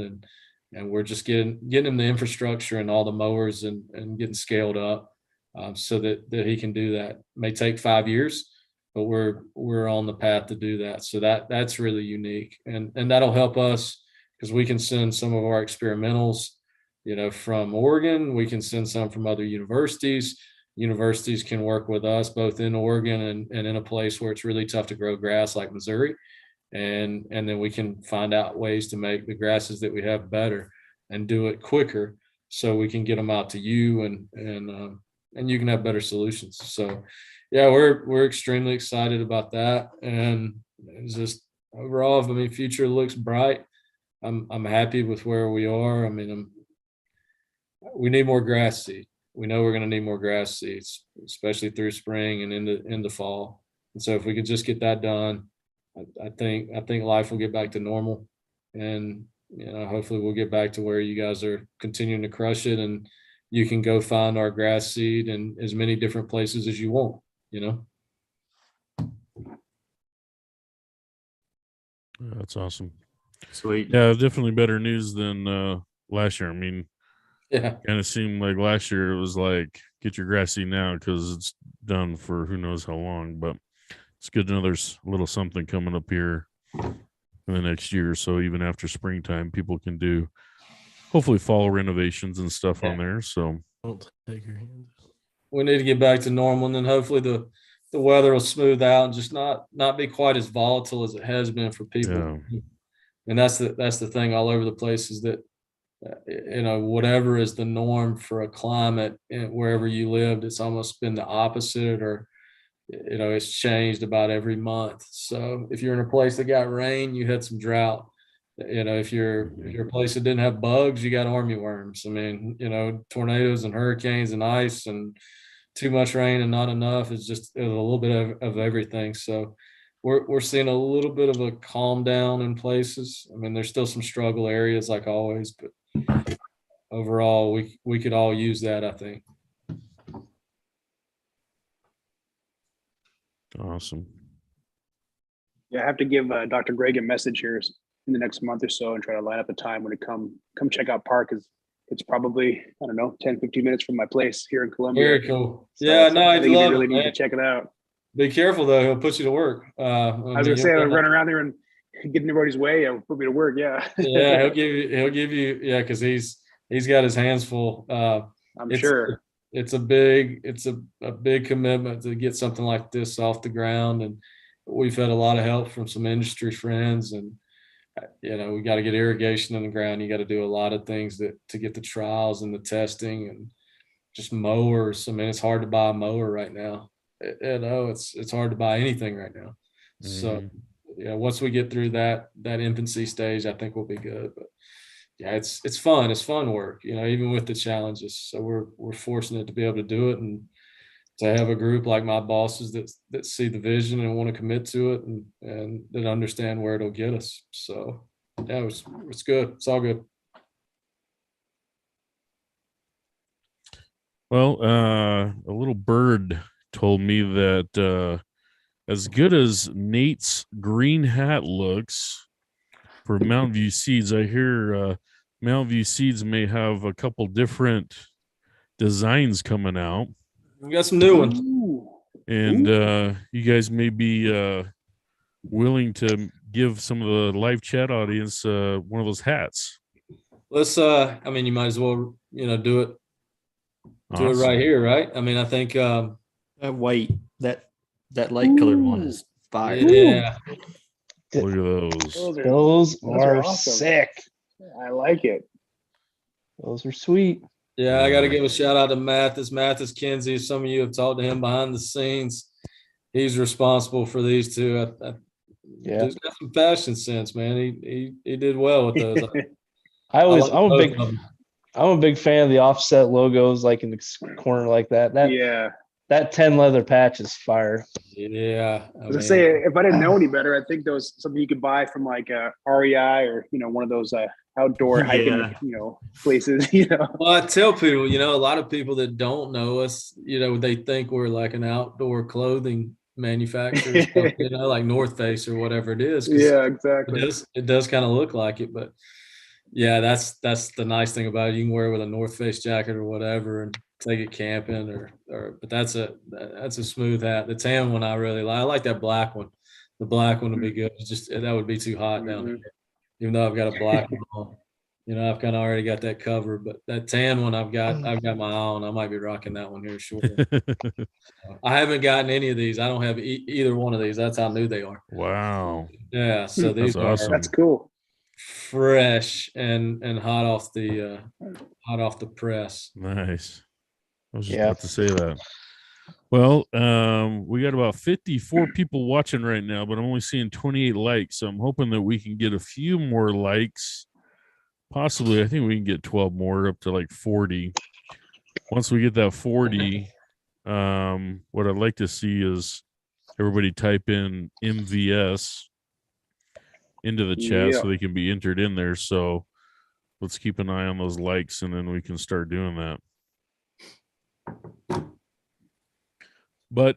And we're just getting him the infrastructure and all the mowers and getting scaled up, so that he can do that. It may take 5 years, but we're on the path to do that. So that's really unique, and that'll help us because we can send some of our experimentals, from Oregon. We can send some from other universities. Universities can work with us both in Oregon and in a place where it's really tough to grow grass like Missouri. And then we can find out ways to make the grasses that we have better and do it quicker, so we can get them out to you and you can have better solutions. So yeah, we're extremely excited about that. And it's just overall, future looks bright. I'm happy with where we are. We need more grass seed. We know we're going to need more grass seeds, especially through spring and into fall. And so if we could just get that done, I think life will get back to normal, and hopefully we'll get back to where you guys are continuing to crush it, and you can go find our grass seed in as many different places as you want, you know? That's awesome. Sweet. Yeah, definitely better news than last year. I mean, Yeah. kind of seemed like last year it was like get your grass seed now because it's done for who knows how long. But it's good to know there's a little something coming up here in the next year or so. Even after springtime, people can do hopefully fall renovations and stuff on there. So Don't take your hands. We need to get back to normal, and then hopefully the weather will smooth out and just not be quite as volatile as it has been for people. yeah, And that's the thing all over the place is that whatever is the norm for a climate wherever you lived, it's almost been the opposite, or it's changed about every month. So if you're in a place that got rain, you had some drought. If you're a place that didn't have bugs, you got army worms. I mean, tornadoes and hurricanes and ice and too much rain and not enough is just a little bit of everything. So we're seeing a little bit of a calm down in places. I mean, there's still some struggle areas like always, but overall we could all use that, I think. awesome. Yeah, I have to give Dr. Greg a message here in the next month or so and try to line up a time when to come check out Park. Is it's probably, I don't know, 10, 15 minutes from my place here in Columbia. Very cool. So, Yeah, no, I I'd think love you really it, need to man. check it out. Be careful though; he'll put you to work. I was gonna say, I would run around there and get in everybody's way and put me to work. Yeah. Yeah, he'll give you, yeah, because he's got his hands full. I'm It's sure. it's a big commitment to get something like this off the ground, and we've had a lot of help from some industry friends, and we got to get irrigation in the ground. You got to do a lot of things to get the trials and the testing and just mowers. I mean, it's hard to buy a mower right now. It's hard to buy anything right now. So Mhm. once we get through that infancy stage, I think we'll be good. But yeah, it's fun. It's fun work, even with the challenges. So we're fortunate to be able to do it, and to have a group like my bosses that see the vision and want to commit to it, and that understand where it'll get us. So yeah, it's good. It's all good. Well, a little bird told me that as good as Nate's green hat looks for Mountain View Seeds, I hear Mountain View Seeds may have a couple different designs coming out, We got some new ones. Ooh. and you guys may be willing to give some of the live chat audience one of those hats. Let's I mean, you might as well do it Awesome. right here, right? I mean, I think That white, that light colored one is fire. yeah. Look at those. Those are awesome. sick. I like it. Those are sweet. Yeah, I got to give a shout out to Mathis Kinsey. Some of you have talked to him behind the scenes. He's responsible for these two. Yeah. He's got some fashion sense, man. He did well with those. I'm like a both big of them. I'm a big fan of the offset logos, like in the corner like that. Yeah. That 10 leather patch is fire. Yeah, I was gonna say, if I didn't know any better, I think those something you could buy from like REI or one of those outdoor hiking places. Well, I tell people, a lot of people that don't know us, they think we're like an outdoor clothing manufacturer, like North Face or whatever it is. Yeah, exactly. It does kind of look like it, but yeah, that's the nice thing about it. You can wear it with a North Face jacket or whatever and take it camping but that's a smooth hat. The tan one I really like. I like that black one. The black one would be good. It's just that would be too hot down here. Even though I've got a black one on. I've kind of already got that covered, but that tan one I've got my eye on. I might be rocking that one here shortly. I haven't gotten any of these. I don't have either one of these. That's how new they are. Wow. Yeah, so these That's are awesome. That's cool. fresh and hot off the press. Nice. I was just about to say that. Well, we got about 54 people watching right now, but I'm only seeing 28 likes. So I'm hoping that we can get a few more likes. Possibly, I think we can get 12 more, up to like 40. Once we get that 40, what I'd like to see is everybody type in MVS into the chat so they can be entered in there. So let's keep an eye on those likes, and then we can start doing that. But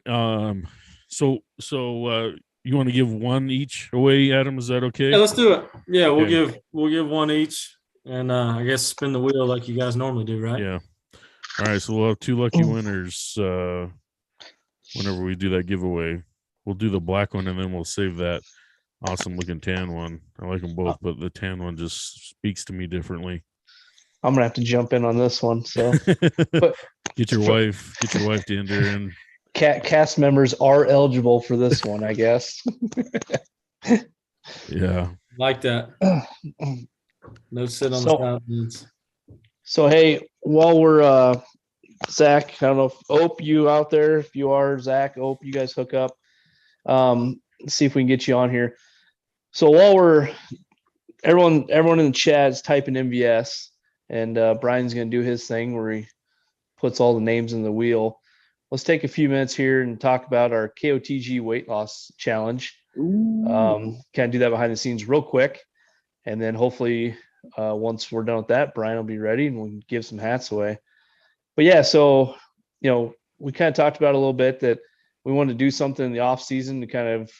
so you want to give one each away, Adam? Is that okay? Yeah, let's do it. Yeah, Okay. we'll give one each, and I guess spin the wheel like you guys normally do, right? Yeah. All right, so we'll have 2 lucky winners whenever we do that giveaway. We'll do the black one and then we'll save that awesome looking tan one. I like them both, but the tan one just speaks to me differently. I'm gonna have to jump in on this one. So, but get your wife to enter in. Cast members are eligible for this one, I guess. Yeah, like that. No sit on the sidelines. So hey, while we're Zach, I don't know if Ope, you out there, if you are Zach, Ope, you guys hook up. See if we can get you on here. So while we're everyone in the chat is typing MVS, and Brian's gonna do his thing where he puts all the names in the wheel. Let's take a few minutes here and talk about our KOTG weight loss challenge. Kind of do that behind the scenes real quick, and then hopefully once we're done with that, Brian will be ready and we'll give some hats away. But yeah, so we kind of talked about a little bit that we want to do something in the off season to kind of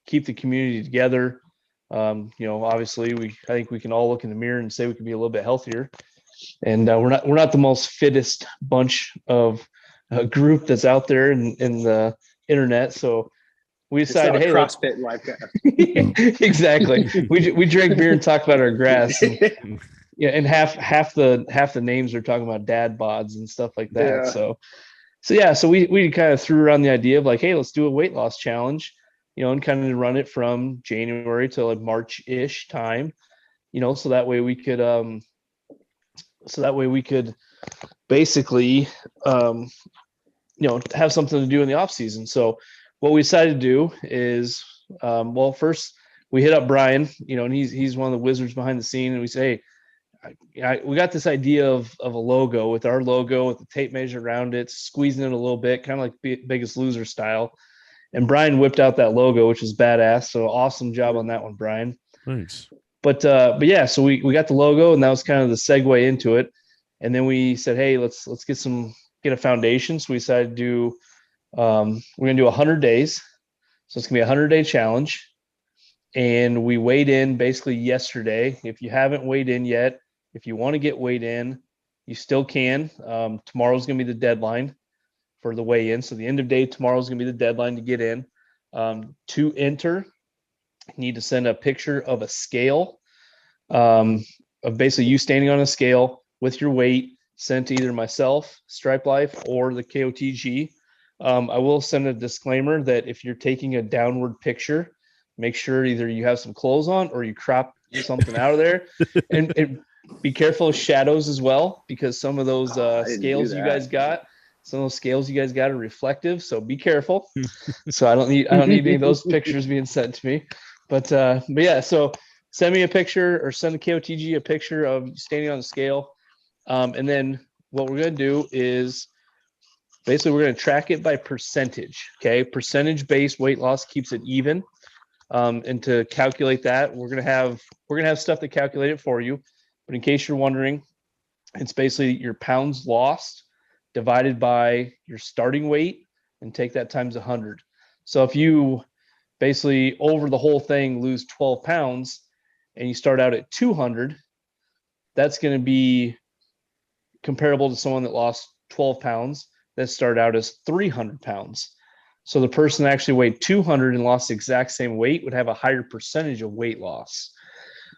keep the community together. Obviously I think we can all look in the mirror and say we can be a little bit healthier, and we're not the most fittest bunch of group that's out there in the internet. So we decided, hey, CrossFit Livecast. Exactly. We drink beer and talk about our grass. And, and half the names are talking about dad bods and stuff like that. Yeah. So we kind of threw around the idea of like, hey, let's do a weight loss challenge, and kind of run it from January to like March-ish time, so that way we could basically have something to do in the off season. So what we decided to do is, first we hit up Brian, and he's one of the wizards behind the scene, and we say, hey, we got this idea of a logo with our logo with the tape measure around it, squeezing it a little bit, kind of like Biggest Loser style. And Brian whipped out that logo, which is badass. So awesome job on that one, Brian. Thanks. But yeah, so we got the logo, and that was kind of the segue into it. And then we said, hey, let's get a foundation. So we decided to do we're gonna do 100 days. So it's gonna be a 100-day challenge. And we weighed in basically yesterday. If you haven't weighed in yet, if you want to get weighed in, you still can. Tomorrow's gonna be the deadline for the weigh in. So the end of day tomorrow is gonna be the deadline to get in. To enter, you need to send a picture of a scale, of basically you standing on a scale with your weight, sent to either myself, Stripe Life, or the KOTG. I will send a disclaimer that if you're taking a downward picture, make sure either you have some clothes on or you crop something out of there, and be careful of shadows as well, because some of those scales you guys got are reflective. So be careful. So I don't need any of those pictures being sent to me. But yeah, so send me a picture or send the KOTG a picture of standing on the scale. And then what we're going to do is basically we're going to track it by percentage. Okay. Percentage-based weight loss keeps it even. And to calculate that, we're going to have stuff to calculate it for you. But in case you're wondering, it's basically your pounds lost divided by your starting weight and take that times 100. So if you basically over the whole thing lose 12 pounds and you start out at 200, that's going to be comparable to someone that lost 12 pounds that started out as 300 pounds. So the person that actually weighed 200 and lost the exact same weight would have a higher percentage of weight loss.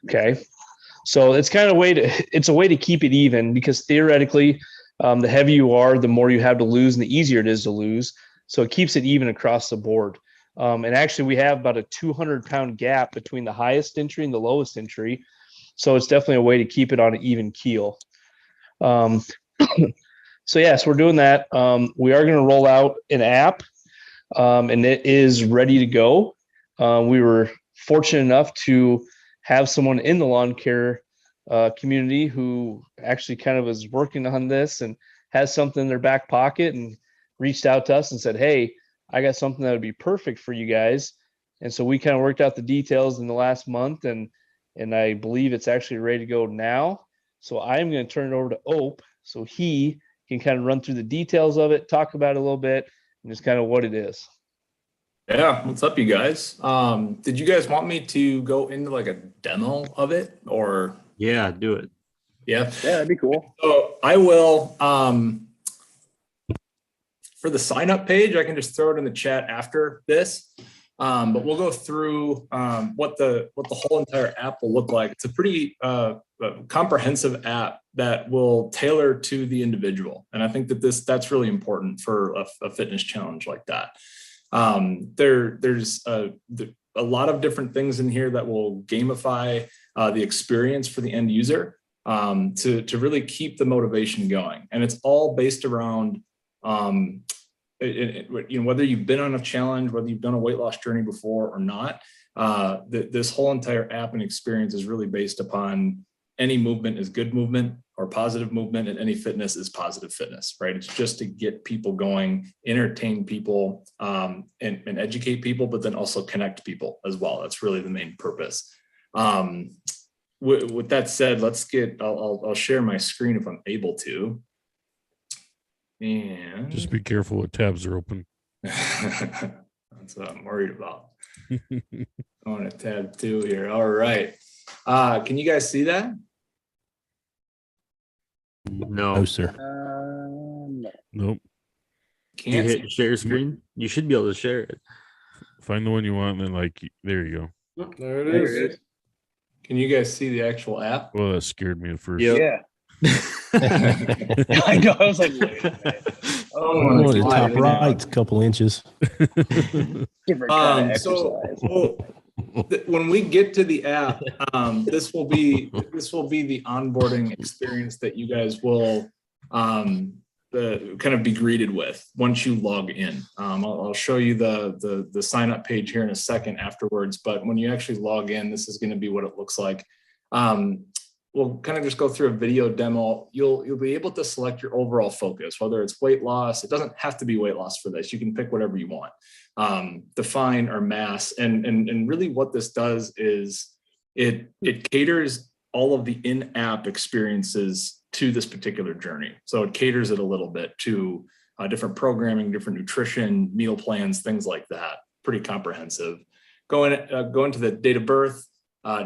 Okay. So it's kind of a way to keep it even, because theoretically, the heavier you are, the more you have to lose and the easier it is to lose. So it keeps it even across the board. And actually we have about a 200-pound gap between the highest entry and the lowest entry. So it's definitely a way to keep it on an even keel. So yes, we're doing that. We are going to roll out an app, and it is ready to go. We were fortunate enough to have someone in the lawn care community who actually kind of is working on this and has something in their back pocket and reached out to us and said, hey, I got something that would be perfect for you guys. And so we kind of worked out the details in the last month, and I believe it's actually ready to go now. So I'm going to turn it over to Ope so he can kind of run through the details of it, talk about it a little bit, and just kind of what it is. Yeah, what's up, you guys? Did you guys want me to go into like a demo of it, or Yeah, do it. yeah? Yeah, that'd be cool. So I will. For the sign up page, I can just throw it in the chat after this. But we'll go through what the whole entire app will look like. It's a pretty comprehensive app that will tailor to the individual, and I think that that's really important for a fitness challenge like that. There's a lot of different things in here that will gamify the experience for the end user to really keep the motivation going, and it's all based around whether you've been on a challenge, whether you've done a weight loss journey before or not. This whole entire app and experience is really based upon any movement is good movement or positive movement, and any fitness is positive fitness, right? It's just to get people going, entertain people, and educate people, but then also connect people as well. That's really the main purpose. With that said, I'll share my screen if I'm able to. And Just be careful what tabs are open. that's what I'm worried about. Going to tab 2 here. All right. Can you guys see that? No. No, sir. No. Nope. You Can't hit share screen. You should be able to share it. Find the one you want, and then there you go. There it There is. it is. Can you guys see the actual app? Well, that scared me at first. Yep. Yeah. I know. I was like, wait a minute. Oh, the my top God. right, a couple inches. Different kind of So exercise. when we get to the app, this will be the onboarding experience that you guys will kind of be greeted with once you log in. I'll show you the sign up page here in a second afterwards, but when you actually log in, this is going to be what it looks like. We'll kind of just go through a video demo. You'll be able to select your overall focus, whether it's weight loss. It doesn't have to be weight loss for this. You can pick whatever you want. Define or mass, and really what this does is it caters all of the in-app experiences to this particular journey. So it caters it a little bit to different programming, different nutrition, meal plans, things like that. Pretty comprehensive. Go into the date of birth,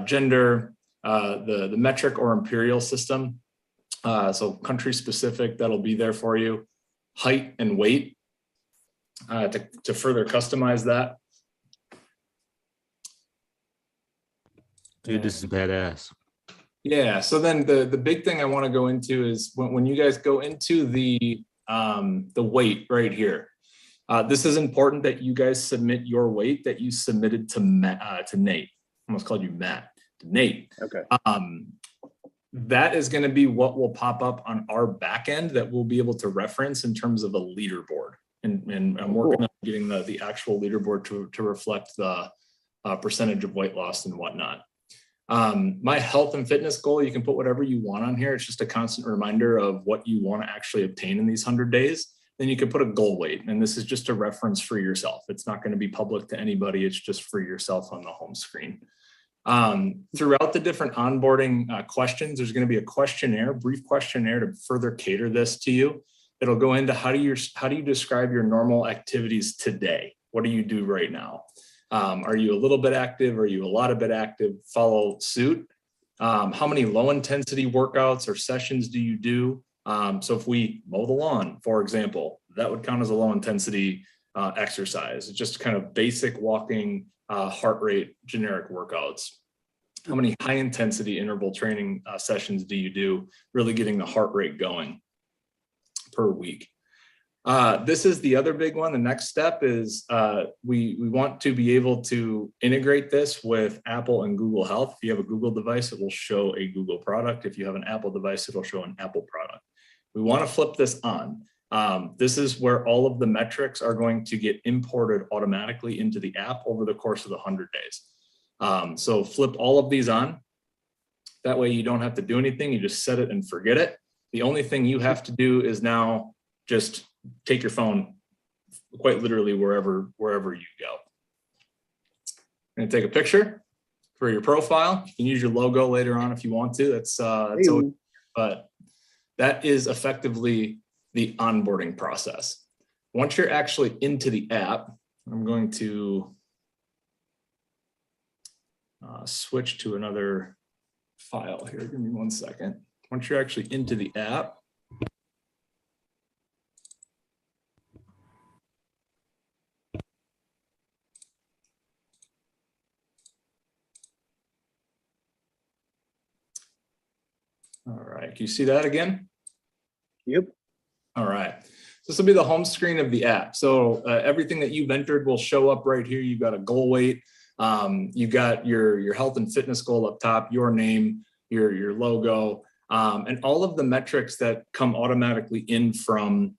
gender, the metric or imperial system. So country specific, that'll be there for you. Height and weight to further customize that. Dude, this is badass. Yeah. So then the big thing I want to go into is when you guys go into the weight right here. This is important that you guys submit your weight that you submitted to Nate. I almost called you Matt. Nate. Okay. That is going to be what will pop up on our back end that we'll be able to reference in terms of a leaderboard. And I'm working on getting the actual leaderboard to reflect the percentage of weight loss and whatnot. My health and fitness goal, you can put whatever you want on here. It's just a constant reminder of what you want to actually obtain in these 100 days. Then you can put a goal weight. And this is just a reference for yourself. It's not going to be public to anybody. It's just for yourself on the home screen. Throughout the different onboarding questions, there's going to be a questionnaire, brief questionnaire to further cater this to you. It'll go into how do you describe your normal activities today? What do you do right now? Are you a little bit active? Are you a lot of bit active? Follow suit. How many low intensity workouts or sessions do you do? So if we mow the lawn, for example, that would count as a low intensity exercise. It's just kind of basic walking, heart rate, generic workouts. How many high intensity interval training sessions do you do? Really getting the heart rate going per week. This is the other big one. The next step is we want to be able to integrate this with Apple and Google Health. If you have a Google device, it will show a Google product. If you have an Apple device, it'll show an Apple product. We want to flip this on. This is where all of the metrics are going to get imported automatically into the app over the course of the 100 days. So flip all of these on. That way you don't have to do anything. You just set it and forget it. The only thing you have to do is now just take your phone quite literally wherever you go. I'm gonna take a picture for your profile. You can use your logo later on if you want to. But that is effectively the onboarding process. Once you're actually into the app, I'm going to switch to another file here. Give me 1 second. Once you're actually into the app, all right, can you see that again? Yep. All right. This will be the home screen of the app. So everything that you've entered will show up right here. You've got a goal weight. You've got your health and fitness goal up top, your name, your logo, and all of the metrics that come automatically in from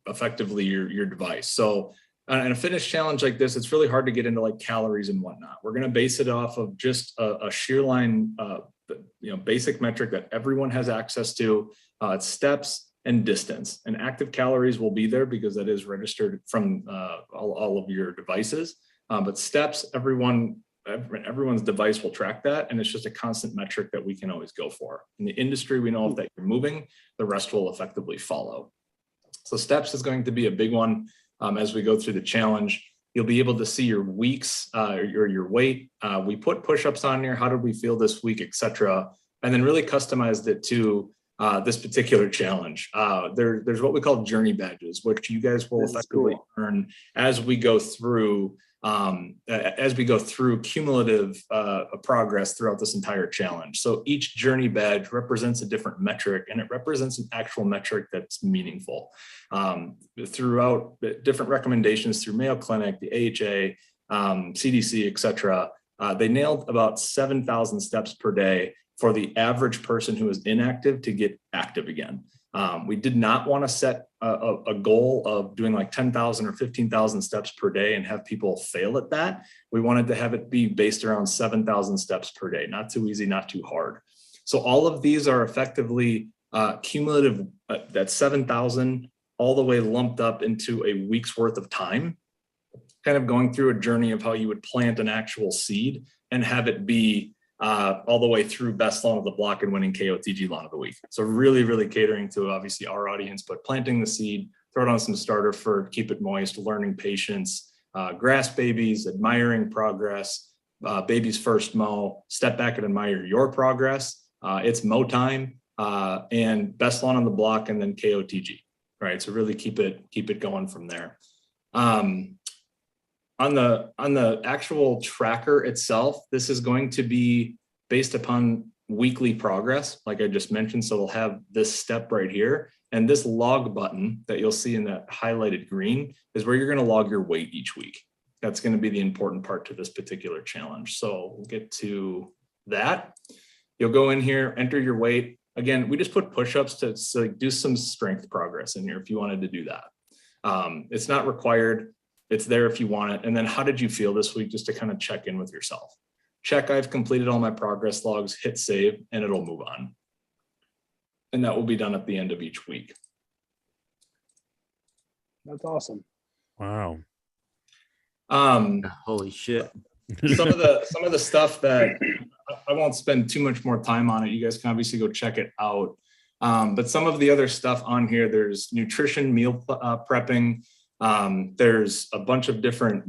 effectively your device. So in a fitness challenge like this, it's really hard to get into like calories and whatnot. We're going to base it off of just a sheer line, basic metric that everyone has access to. It's steps and distance, and active calories will be there because that is registered from all of your devices. But steps, everyone's device will track that, and it's just a constant metric that we can always go for. In the industry, we know if that you're moving, the rest will effectively follow. So steps is going to be a big one as we go through the challenge. You'll be able to see your weeks or your weight. We put push-ups on here. How did we feel this week, etc. And then really customized it to this particular challenge. There's what we call journey badges, which you guys will effectively earn as we go through cumulative progress throughout this entire challenge. So each journey badge represents a different metric, and it represents an actual metric that's meaningful. Throughout different recommendations through Mayo Clinic, the AHA, CDC, etc., they nailed about 7,000 steps per day for the average person who is inactive to get active again. We did not want to set a goal of doing like 10,000 or 15,000 steps per day and have people fail at that. We wanted to have it be based around 7,000 steps per day. Not too easy, not too hard. So all of these are effectively cumulative, that's 7,000 all the way lumped up into a week's worth of time, kind of going through a journey of how you would plant an actual seed and have it be all the way through best lawn of the block and winning KOTG lawn of the week. So really, really catering to obviously our audience, but planting the seed, throw it on some starter for keep it moist, learning patience, grass babies, admiring progress, baby's first mow, step back and admire your progress. It's mow time and best lawn on the block and then KOTG, right? So really keep it going from there. On the actual tracker itself, this is going to be based upon weekly progress, like I just mentioned. So it'll have this step right here. And this log button that you'll see in that highlighted green is where you're going to log your weight each week. That's going to be the important part to this particular challenge. So we'll get to that. You'll go in here, enter your weight. Again, we just put push-ups to do some strength progress in here if you wanted to do that. It's not required. It's there if you want it. And then how did you feel this week, just to kind of check in with yourself. Check, I've completed all my progress logs, hit save, and it'll move on. And that will be done at the end of each week. That's awesome. Wow. Holy shit. Some of the stuff that I won't spend too much more time on it. You guys can obviously go check it out. But some of the other stuff on here, there's nutrition, meal prepping. There's a bunch of different,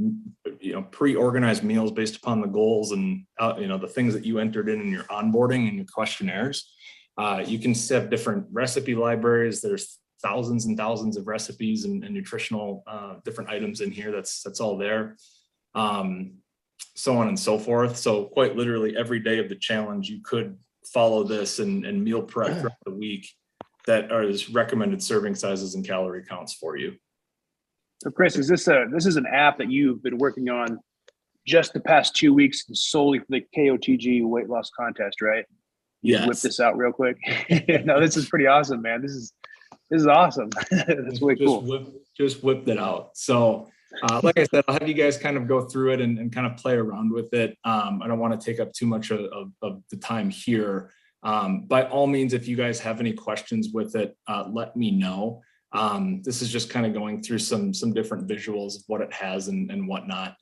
pre-organized meals based upon the goals and, the things that you entered in your onboarding and your questionnaires. You can have different recipe libraries. There's thousands and thousands of recipes and nutritional different items in here. That's all there. So on and so forth. So quite literally every day of the challenge, you could follow this and meal prep throughout the week that are recommended serving sizes and calorie counts for you. So Chris, this is an app that you've been working on just the past 2 weeks solely for the KOTG weight loss contest, right? Yes. Whip this out real quick. No, this is pretty awesome, man. This is awesome. That's way cool. Just whipped it out. So like I said, I'll have you guys kind of go through it and kind of play around with it. I don't want to take up too much of the time here. By all means, if you guys have any questions with it, let me know. This is just kind of going through some different visuals of what it has and whatnot.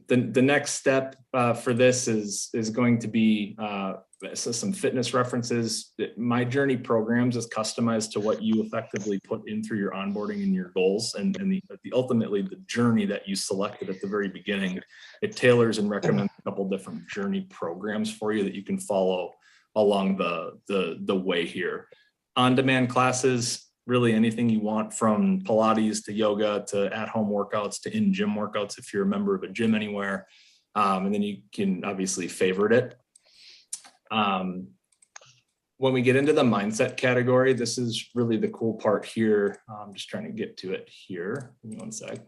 The next step for this is going to be some fitness references. My Journey programs is customized to what you effectively put in through your onboarding and your goals, and ultimately the journey that you selected at the very beginning. It tailors and recommends a couple different Journey programs for you that you can follow along the way here. On-demand classes. Really anything you want, from Pilates to yoga to at-home workouts to in-gym workouts if you're a member of a gym anywhere. And then you can obviously favorite it. When we get into the mindset category, this is really the cool part here. I'm just trying to get to it here. Give me one sec.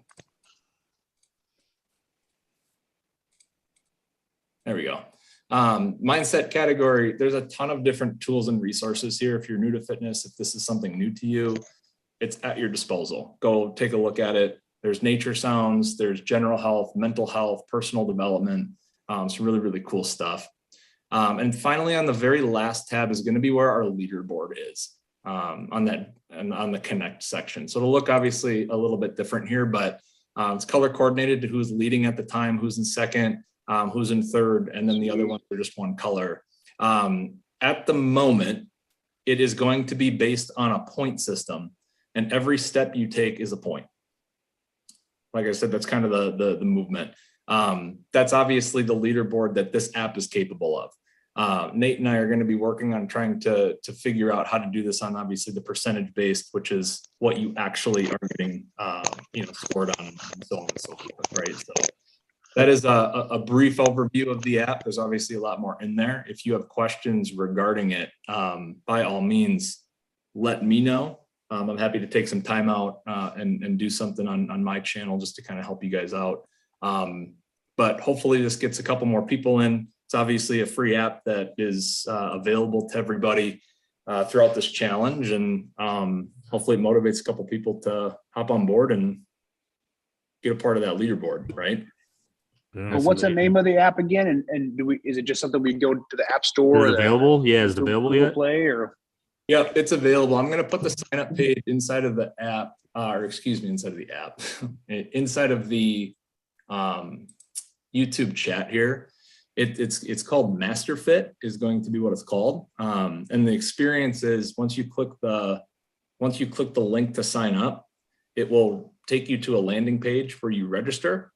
There we go. Mindset category, there's a ton of different tools and resources here. If you're new to fitness, if this is something new to you, it's at your disposal. Go take a look at it. There's nature sounds, there's general health, mental health, personal development, some really, really cool stuff. And finally, on the very last tab is going to be where our leaderboard is on the connect section. So it'll look obviously a little bit different here, but it's color coordinated to who's leading at the time, who's in second, who's in third, and then the other ones are just one color. At the moment, it is going to be based on a point system, and every step you take is a point. Like I said, that's kind of the movement. That's obviously the leaderboard that this app is capable of. Nate and I are going to be working on trying to figure out how to do this on obviously the percentage based, which is what you actually are getting scored on, and so on and so forth, right? So that is a brief overview of the app. There's obviously a lot more in there. If you have questions regarding it, by all means, let me know. I'm happy to take some time out and do something on my channel just to kind of help you guys out. But hopefully this gets a couple more people in. It's obviously a free app that is available to everybody throughout this challenge. And hopefully it motivates a couple people to hop on board and get a part of that leaderboard, right? Yeah, Well, what's the name of the app again? And is it just something we go to the App Store? Is it available? Yeah, is it available Google yet? Play or? Yep, it's available. I'm going to put the sign up page inside of the app, inside of the app, inside of the YouTube chat here. It's called MasterFit is going to be what it's called. And the experience is once you click the link to sign up, it will take you to a landing page where you register.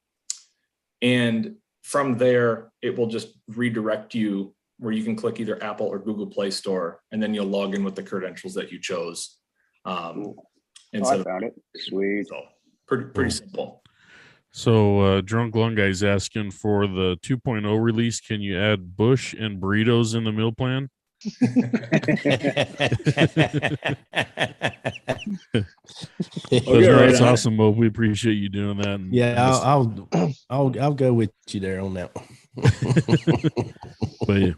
And from there, it will just redirect you where you can click either Apple or Google Play Store, and then you'll log in with the credentials that you chose. I found it. Sweet. So pretty simple. So Drunk Lung Guy's asking for the 2.0 release. Can you add Bush and burritos in the meal plan? That's awesome, Mo. We appreciate you doing that. And, yeah, I'll go with you there on that one. But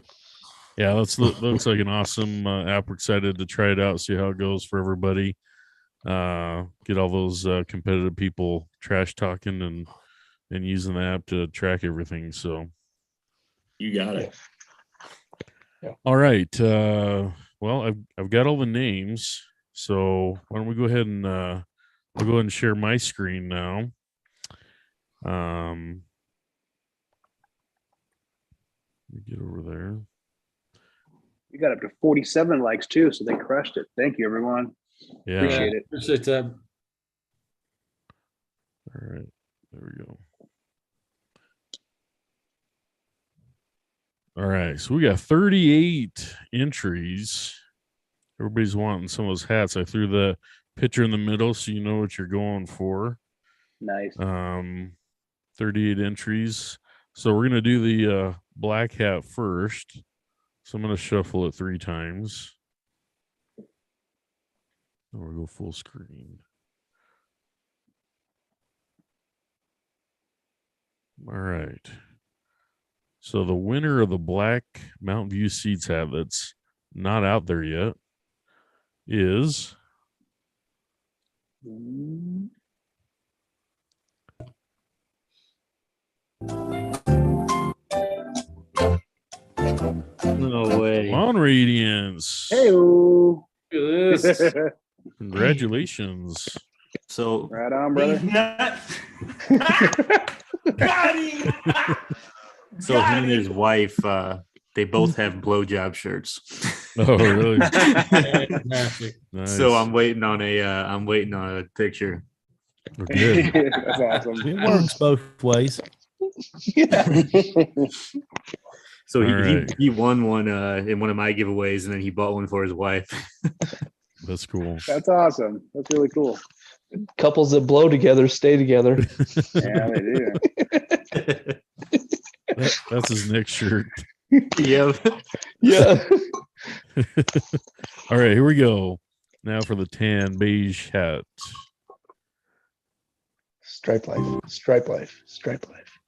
yeah, looks like an awesome app. We're excited to try it out, see how it goes for everybody. Get all those competitive people trash talking and using the app to track everything. So you got it. Yeah. All right. Well, I've got all the names. So why don't we go ahead and I'll go ahead and share my screen now. Let me get over there. You got up to 47 likes too, so they crushed it. Thank you, everyone. Yeah. Appreciate it. Appreciate that. All right. There we go. All right. So we got 38 entries. Everybody's wanting some of those hats. I threw the picture in the middle so you know what you're going for. Nice. 38 entries. So we're going to do the black hat first. So I'm going to shuffle it 3 times. And we'll go full screen. All right. So the winner of the black Mountain View Seeds hat that's not out there yet is No way. Come on, Radiance. Hey-o. Congratulations. So Right on, brother. So he and his wife, they both have blowjob shirts. Oh, really? Fantastic. Nice. So I'm waiting on a picture. We're good. That's awesome. It works both ways. Yeah. So All right. he won one in one of my giveaways, and then he bought one for his wife. That's cool. That's awesome. That's really cool. Couples that blow together stay together. Yeah, they do. That's his next shirt. Yep. Yeah. All right, here we go. Now for the tan beige hat. Stripe life. Stripe life. Stripe life.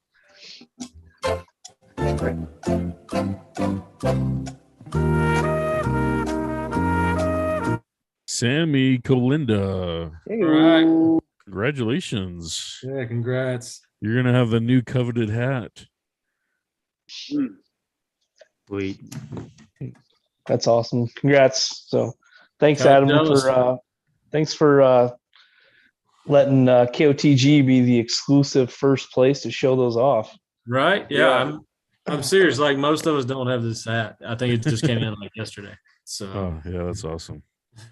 Sammy Colinda. Hey, All right. Congratulations. Yeah, congrats. You're going to have the new coveted hat. Wait. That's awesome. Congrats. So thanks, Kinda Adam, jealous. for letting KOTG be the exclusive first place to show those off. Right? Yeah. Yeah, I'm serious. Like most of us don't have this hat. I think it just came in like yesterday. So Oh, yeah, that's awesome.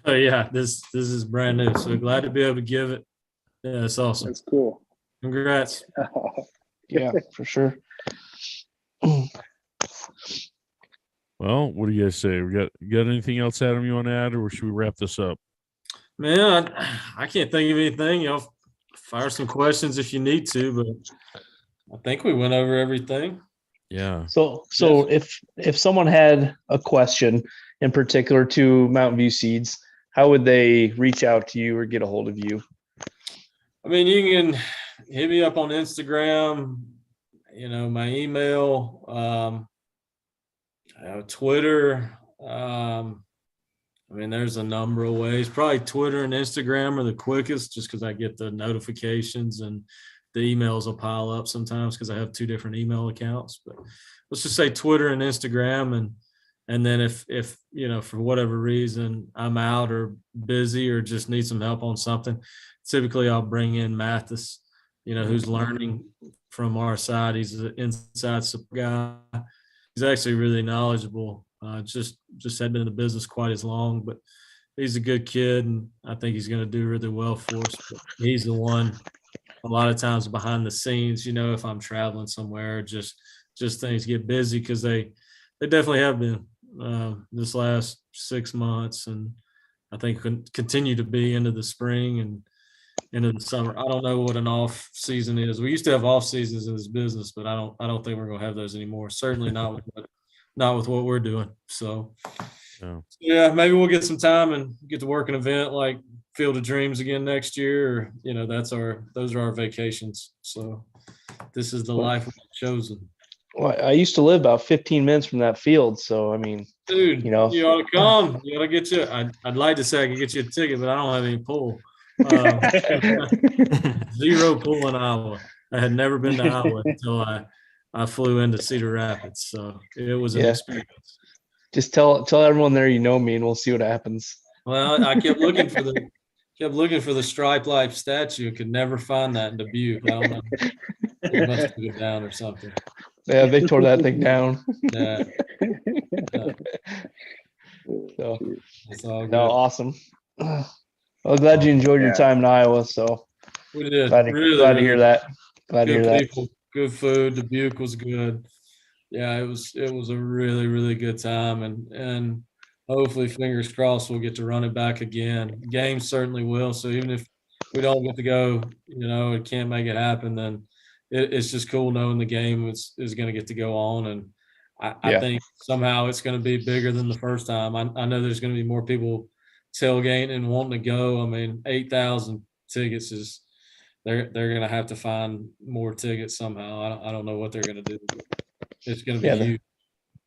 yeah, this is brand new. So glad to be able to give it. Yeah, it's awesome. that's cool. Congrats. Yeah, for sure. Well, what do you guys say? You got anything else, Adam, you want to add, or should we wrap this up? Man, I can't think of anything. Y'all fire some questions if you need to, but I think we went over everything. Yeah. So if someone had a question in particular to Mountain View Seeds, how would they reach out to you or get a hold of you? I mean, you can hit me up on Instagram, my email, Twitter. I mean, there's a number of ways. Probably Twitter and Instagram are the quickest just because I get the notifications and the emails will pile up sometimes because I have two different email accounts. But let's just say Twitter and Instagram. And then if for whatever reason I'm out or busy or just need some help on something, typically I'll bring in Mathis, who's learning from our side. He's an inside support guy. He's actually really knowledgeable. Just hadn't been in the business quite as long, but he's a good kid, and I think he's going to do really well for us. But he's the one a lot of times behind the scenes, if I'm traveling somewhere, just things get busy because they definitely have been this last 6 months, and I think continue to be into the spring and into the summer. I don't know what an off season is. We used to have off seasons in this business, but I don't think we're going to have those anymore. Certainly not with what we're doing. So yeah, maybe we'll get some time and get to work an event like Field of Dreams again next year. Or, those are our vacations. So this is the life we've chosen. Well, I used to live about 15 minutes from that field. So, I mean, dude, you ought to come. You ought to get you. I'd like to say I could get you a ticket, but I don't have any pull. Zero pull in Iowa. I had never been to Iowa until I flew into Cedar Rapids. So it was an experience. Just tell everyone there you know me, and we'll see what happens. Well, I kept looking for the Stripe Life statue. Could never find that in Dubuque. I don't know. It must have been down or something. Yeah, they tore that thing down. Yeah. So, it's all good. No, awesome. Well, glad you enjoyed your time in Iowa. So we did. Glad to hear that. Glad to hear people, that. Good food. Dubuque was good. Yeah, it was a really, really good time, and hopefully, fingers crossed, we'll get to run it back again. Games certainly will. So even if we don't get to go, and can't make it happen, then it's just cool knowing the game is going to get to go on. And I think somehow it's going to be bigger than the first time. I know there's going to be more people tailgating and wanting to go. I mean, 8,000 tickets is they're going to have to find more tickets somehow. I don't know what they're going to do. It's going to be huge.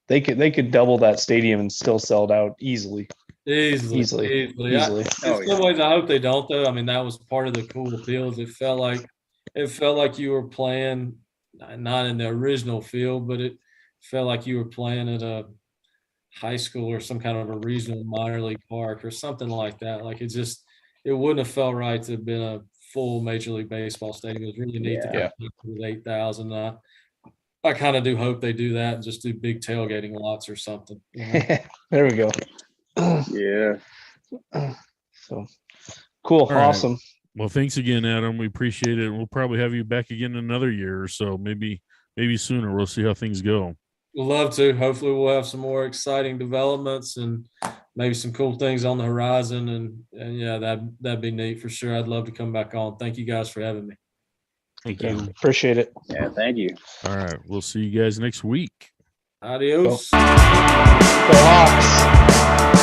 They could double that stadium and still sell it out easily. Easily. Easily. In some ways, I hope they don't, though. I mean, that was part of the cool appeal. It felt like you were playing not in the original field, but it felt like you were playing at a high school or some kind of a regional minor league park or something like that. Like it wouldn't have felt right to have been a full Major League Baseball stadium. It was really neat to Yeah. get with 8,000. I kind of do hope they do that and just do big tailgating lots or something. You know? There we go. Yeah. So cool. All right. Awesome. Well, thanks again, Adam. We appreciate it. We'll probably have you back again in another year or so, maybe sooner. We'll see how things go. We'd love to. Hopefully we'll have some more exciting developments and maybe some cool things on the horizon. And yeah, that'd be neat for sure. I'd love to come back on. Thank you guys for having me. Thank you. Appreciate it. Yeah. Thank you. All right. We'll see you guys next week. Adios. Go Hawks.